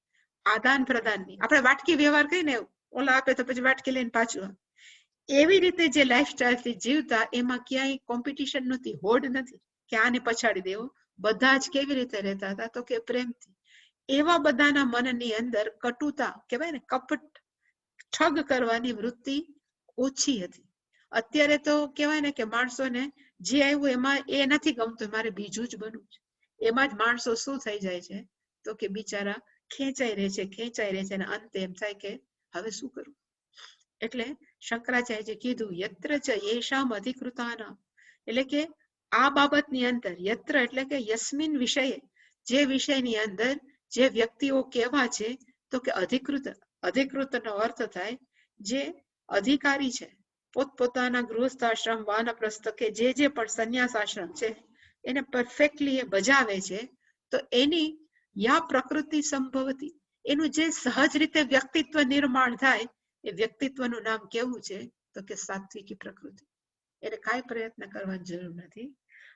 આદાન પ્રદાનની. આપણે વાટકી વ્યવહાર કહીને, ઓલા આપે તો પછી વાટકી લઈને પાછું. એવી રીતે જે લાઈફસ્ટાઈલથી જીવતા, એમાં ક્યાંય કોમ્પિટિશન નથી, હોડ નથી કે આને પછાડી દેવો. બધા જ કેવી રીતે રહેતા હતા તો કે પ્રેમથી. એવા બધાના મનની અંદર કટુતા કહેવાય ને, કપટ, ઠગ કરવાની વૃત્તિ ઓછી હતી. અત્યારે તો કહેવાય ને કે માણસોને જે આવ્યું એમાં એ નથી ગમતું, મારે બીજું જ બનવું છે. એમાં જ માણસો શું થઈ જાય છે તો કે બિચારા ખેંચાઈ રહે છે, અને અંતે એમ થાય કે હવે શું કરવું. એટલે શંકરાચાર્યએ કીધું યત્ર ચ યેષામ અધિકૃતાનામ, એટલે કે આ બાબતની અંદર, યત્ર એટલે કે યસ્મિન વિષયે, જે વિષયની અંદર જે વ્યક્તિઓ કેવા છે તો કે અધિકૃત. અધિકૃતનો અર્થ થાય જે અધિકારી છે, પોતપોતાના ગૃહસ્થાશ્રમ, વાનપ્રસ્થ કે જે પણ સંન્યાસ આશ્રમ છે એને પરફેક્ટલી એ બજાવે છે, તો એની યા પ્રકૃતિ સંભવતી, એનું જે સહજ રીતે વ્યક્તિત્વ નિર્માણ થાય, એ વ્યક્તિત્વનું નામ કેવું છે તો કે સાત્વિકી પ્રકૃતિ. એને કાંઈ પ્રયત્ન કરવાની જરૂર નથી.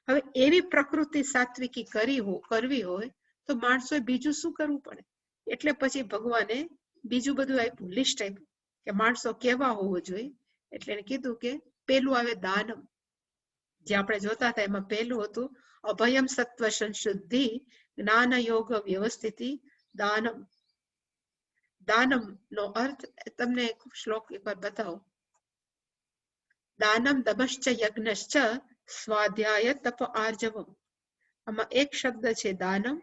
હવે એવી પ્રકૃતિ સાત્વિકી કરવી હોય તો માણસોએ બીજું શું કરવું પડે. એટલે પછી ભગવાને બીજું બધું આપ્યું, લિસ્ટ આપ્યું કે માણસો કેવા હોવો જોઈએ. એટલે એને કીધું કે પેલું આવે દાનમ, જે આપણે જોતા હતા એમાં પહેલું હતું અભયમ સત્વ સંશુદ્ધિ જ્ઞાન યોગ વ્યવસ્થિતિ દાનમ. દાનમ નો અર્થ તમને શ્લોક એકવાર બતાવો. દાનમ દમશ્ચ યજ્ઞશ્ચ સ્વાધ્યાય તપ આર્જવમ. આમાં એક શબ્દ છે દાનમ,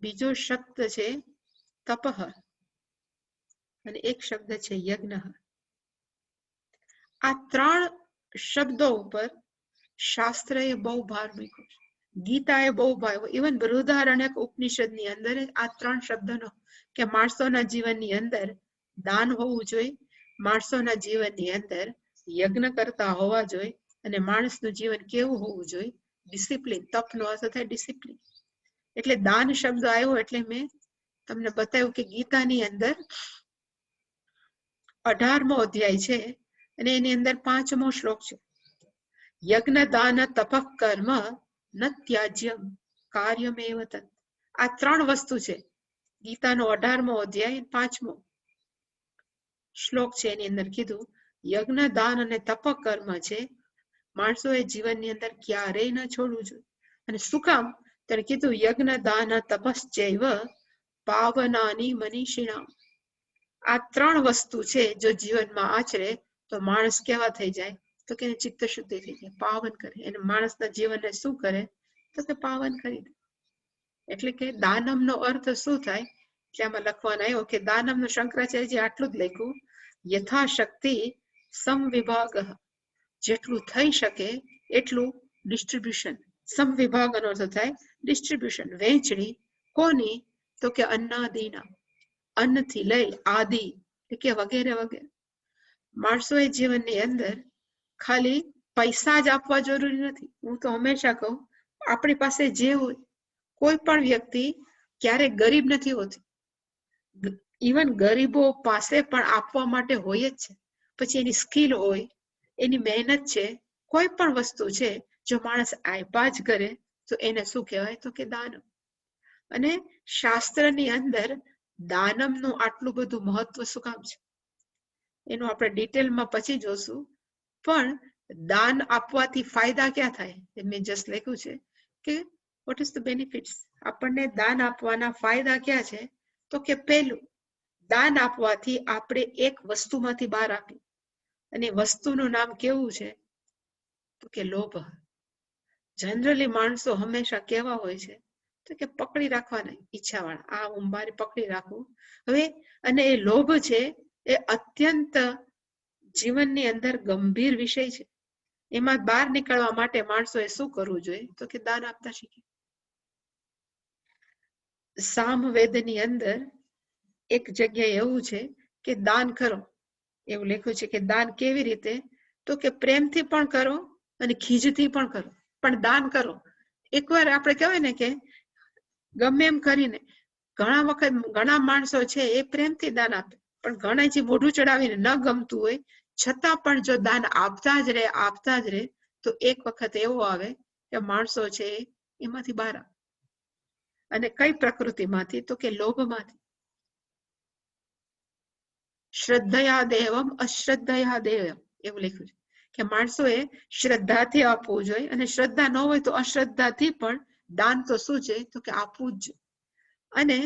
બીજો શબ્દ છે તપઃ, અને એક શબ્દ છે યજ્ઞ. આ ત્રણ શબ્દો ઉપર શાસ્ત્રએ બહુ ભાર મૂક્યો છે, ગીતાએ બહુ ભાર, ઇવન બૃહદારણ્યક ઉપનિષદની અંદર આ ત્રણ શબ્દનો કે માણસોના જીવનની અંદર દાન હોવું જોઈએ, માણસોના જીવનની અંદર યજ્ઞ કરતા હોવા જોઈએ અને માણસનું જીવન કેવું હોવું જોઈએ? ડિસિપ્લિન. તપનો અર્થ થાય ડિસિપ્લિન. એટલે દાન શબ્દ આવ્યો એટલે મેં તમને બતાવ્યું કે ગીતાની અંદર 18મો અધ્યાય છે અને એની અંદર 5મો શ્લોક છે. યજ્ઞ દાન તપઃ કર્મ ન ત્યાજ્યમ કાર્યમેવ તત્. આ 3 વસ્તુ છે. ગીતાનો 18મો અધ્યાય 5મો શ્લોક છે. એની અંદર કીધું યજ્ઞ દાન અને તપ કર્મ છે માણસોએ જીવનની અંદર ક્યારેય ન છોડવું જોઈએ. અને શું કામ? ત્યારે કીધું યજ્ઞ દાન તપશ્ચૈવ પાવનાની મનીષિણામ. આ 3 વસ્તુ છે જો જીવનમાં આચરે તો માણસ કેવા થઈ જાય? તો કે ચિત્ત શુદ્ધિ થઈ જાય, પાવન કરે. અને માણસના જીવનને શું કરે? તો કે પાવન કરી દે. એટલે કે દાનમનો અર્થ શું થાય? એટલે આમાં લખવાનું આવ્યો કે દાનમનું શંકરાચાર્યજી આટલું જ લખ્યું યથાશક્તિ સમવિભાગ. જેટલું થઈ શકે એટલું ડિસ્ટ્રીબ્યુશન. સમવિભાગનો અર્થ થાય ડિસ્ટ્રીબ્યુશન, વહેંચણી. કોની? તો કે અન્નાદિના. અન્નથી લઈ આદિ એટલે કે વગેરે વગેરે. માણસોએ જીવનની અંદર ખાલી પૈસા જ આપવા જરૂરી નથી. હું તો હંમેશા કહું આપણી પાસે જે હોય, કોઈ પણ વ્યક્તિ ક્યારેક ગરીબ નથી હોતી. ઇવન ગરીબો પાસે પણ આપવા માટે હોય જ છે. પછી એની સ્કિલ હોય, એની મહેનત છે, કોઈ પણ વસ્તુ છે, જો માણસ આપ્યા જ કરે તો એને શું કહેવાય? તો કે દાનમ. અને શાસ્ત્રની અંદર દાનમનું આટલું બધું મહત્વ શું કામ છે એનું આપણે ડિટેલમાં પછી જોશું. પણ દાન આપવાથી ફાયદા ક્યાં થાય? મેં જસ્ટ લખ્યું છે કે વોટ ઇઝ ધ બેનિફિટ્સ. આપણને દાન આપવાના ફાયદા ક્યાં છે? તો કે પહેલું, દાન આપવાથી આપણે એક વસ્તુમાંથી બહાર આપીએ. અને વસ્તુનું નામ કેવું છે? તો કે લોભ. જનરલી માણસો હંમેશા કેવા હોય છે? તો કે પકડી રાખવાના ઈચ્છાવાળા. આ હું મારી પકડી રાખું. હવે અને એ લોભ છે એ અત્યંત જીવનની અંદર ગંભીર વિષય છે. એમાં બહાર નીકળવા માટે માણસોએ શું કરવું જોઈએ? તો કે દાન આપતા શીખે. સામવેદની અંદર એક જગ્યાએ એવું છે કે દાન કરો, એવું લખ્યું છે કે દાન કેવી રીતે? તો કે પ્રેમથી પણ કરો અને ખીજથી પણ કરો, પણ દાન કરો. એકવાર આપણે કહેવાય ને કે ગમે એમ કરીને ઘણા વખત ઘણા માણસો છે એ પ્રેમથી દાન આપે, પણ ઘણા જે મોઢું ચડાવીને ન ગમતું હોય છતાં પણ જો દાન આપતા જ રહે તો એક વખત એવો આવે કે માણસો છે એમાંથી બહાર આવે. અને કઈ પ્રકૃતિમાંથી? તો કે લોભમાંથી. શ્રદ્ધયા દેવમ અશ્રદ્ધયા દેવમ એવું લખ્યું છે કે માણસોએ શ્રદ્ધાથી આપવું જોઈએ અને શ્રદ્ધા ન હોય તો અશ્રદ્ધાથી પણ દાન તો શું છે? તો કે આપવું જ. અને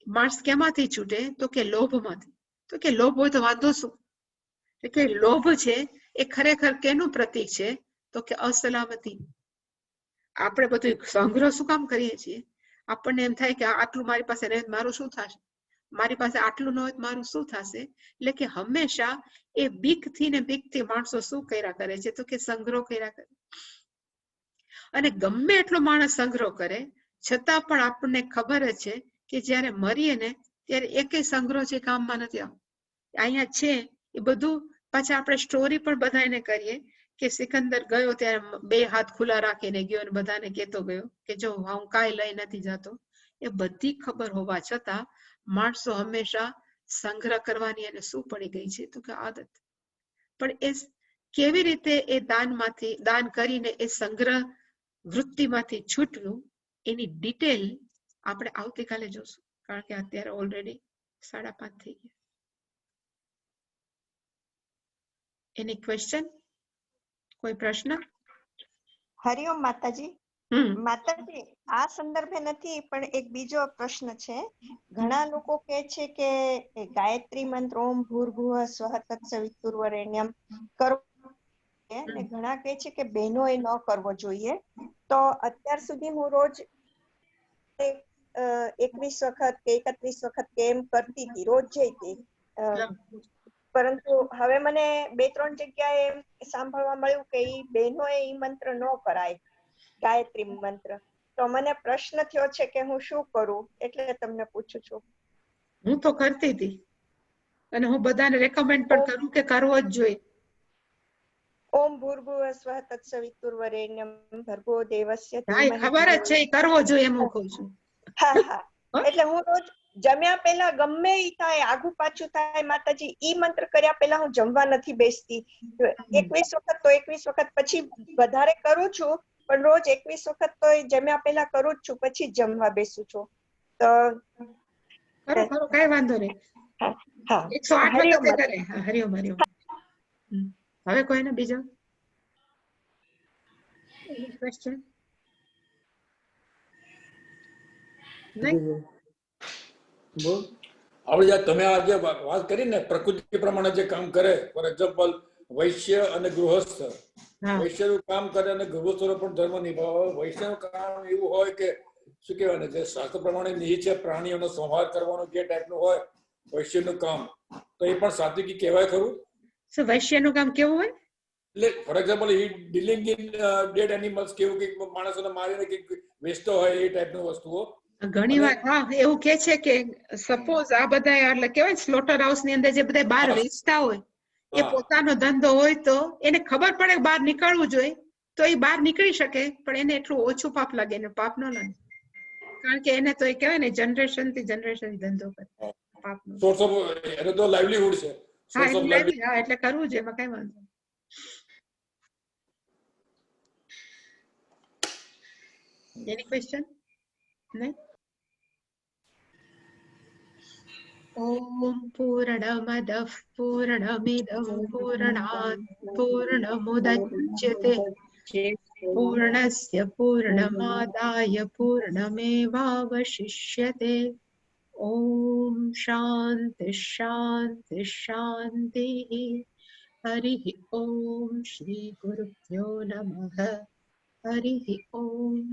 માણસ કેમાંથી છૂટે? તો કે લોભમાંથી. તો કે લોભ હોય તો વાંધો શું? કે લોભ છે એ ખરેખર કેનું પ્રતીક છે? તો કે અસલામતી. આપણે બધું સંગ્રહ શું કામ કરીએ છીએ? આપણને એમ થાય કે આટલું મારી પાસે રહે મારું શું થશે? મારી પાસે આટલું ન હોય મારું શું થશે? એટલે કે હંમેશા એ બીકથી માણસો શું કર્યા કરે છે? તો કે સંગ્રહ કર્યા કરે. અને ગમે એટલો માણસ સંગ્રહ કરે છતાં પણ આપણને ખબર જ છે કે જયારે મરીએ ને ત્યારે એકેય સંગ્રહ જે કામમાં નથી આવતો. અહીંયા છે એ બધું પાછા આપણે સ્ટોરી પણ બધાને કરીએ કે સિકંદર ગયો ત્યારે 2 હાથ ખુલ્લા રાખીને ગયો અને બધાને કહેતો ગયો કે જો હું કાંઈ લઈ નથી જતો. એ બધી ખબર હોવા છતાં માણસો હંમેશા સંગ્રહ કરવાની એને શું પડી ગઈ છે? તો કે આદત. પણ એ કેવી રીતે એ દાન કરીને એ સંગ્રહ વૃત્તિમાંથી છૂટવું એની ડિટેલ આપણે આવતીકાલે જોશું, કારણ કે અત્યારે ઓલરેડી 5:30 થઈ ગયા. Any question? કોઈ પ્રશ્ન? હરિઓમ માતાજી. માતાજી, આ સંદર્ભે નથી પણ એક બીજો પ્રશ્ન છે. ઘણા લોકો કહે છે કે ગાયત્રી મંત્ર ઓમ ભૂર્ભુવઃ સ્વઃ તત્સવિતુર્વરેણ્યમ કરવો અને ઘણા કહે છે કે બહેનોએ ન કરવો જોઈએ. તો અત્યાર સુધી હું રોજ 21 વખત કે 31 વખત કે એમ કરતી હતી, રોજ જઈતી. પરંતુ હવે મને 2-3 જગ્યાએ સાંભળવા મળ્યું કે ઈ બહેનોએ ઈ મંત્ર ન કરાય, ગાયત્રી મંત્ર. તો મને પ્રશ્ન થયો છે કે હું શું કરું, એટલે તમને પૂછું છું. હું તો કરતી હતી અને હું બધાને રેકમેન્ડ પણ કરું કે કરવો જ જોઈએ. ઓમ ભૂર્ભુવઃ સ્વઃ તત્સવિતુર્વરેણ્યમ ભર્ગો દેવસ્ય હા, ધીમહિ ખબર જ છે, એ કરવો જોઈએ એમ હું કહું છું. હા હા, એટલે હું રોજ જમ્યા પહેલા ગમે ઈ થાય, આગુ પાછું થાય માતાજી, ઈ મંત્ર કર્યા પહેલા હું જમવા નથી બેસતી. 21 વખત તો 21 વખત, પછી વધારે કરું છું, પણ રોજ 21 વખત તો જમ્યા પહેલા કરું જ છું, પછી જમવા બેસું છું. તો કરો કરો, કઈ વાંધો નહીં. 108 વખત કરે. હા, હરિઓમ હરિઓમ. હવે કોઈને બીજો ક્વેશ્ચન? આપણે તમે આજે વાત કરી ને પ્રકૃતિ પ્રમાણે જે કામ કરે, ફોર એક્ઝામ્પલ વૈશ્ય અને ગૃહસ્થ, વૈશ્યનું કામ કરે અને ગૃહસ્થનો પણ ધર્મ નિભાવે. વૈશ્યનું કામ એવું હોય કે શું કહેવાય ને, જે શાસ્ત્ર પ્રમાણે નિહિત છે, પ્રાણીઓનો સંહાર કરવાનો જે ટાઈપનું હોય વૈશ્યનું કામ, તો એ પણ સાત્વિકી કહેવાય ખરું? શું વૈશ્યનું કામ કેવું હોય? એટલે for example he dealing in dead animals, કેવું કે માણસોને મારીને કંઈક વેચતો હોય એ ટાઈપની વસ્તુઓ. ઘણી વાર હા એવું કે છે કે સપોઝ આ બધા એટલે કેવાય સ્લોટર હાઉસ ની અંદર જે બધા બહાર વેચતા હોય, એ પોતાનો ધંધો હોય તો એને ખબર પડે બહાર નીકળવું જોઈએ, તો એ બહાર નીકળી શકે, પણ એને એટલું ઓછું પાપ લાગે, એને પાપ ન લાગે, કારણ કે એને તો એ કહેવાય ને જનરેશન થી જનરેશન ધંધો કરે. પાપનો સોર્સ ઓફ, એને તો લાઇવલીહુડ છે. હા, એટલે કરવું જોઈએ, એમાં કઈ વાંધો. એની ક્વેશ્ચન નહીં? ઓમ પૂર્ણમદઃ પૂર્ણમિદં પૂર્ણાત પૂર્ણમુદચ્યતે પૂર્ણસ્ય પૂર્ણમાદાય પૂર્ણમેવાવશિષ્યતે. ઓમ શાંતિ શાંતિ શાંતિ. હરિ ઓમ શ્રી ગુરુભ્યો નમઃ. હરિ ઓમ.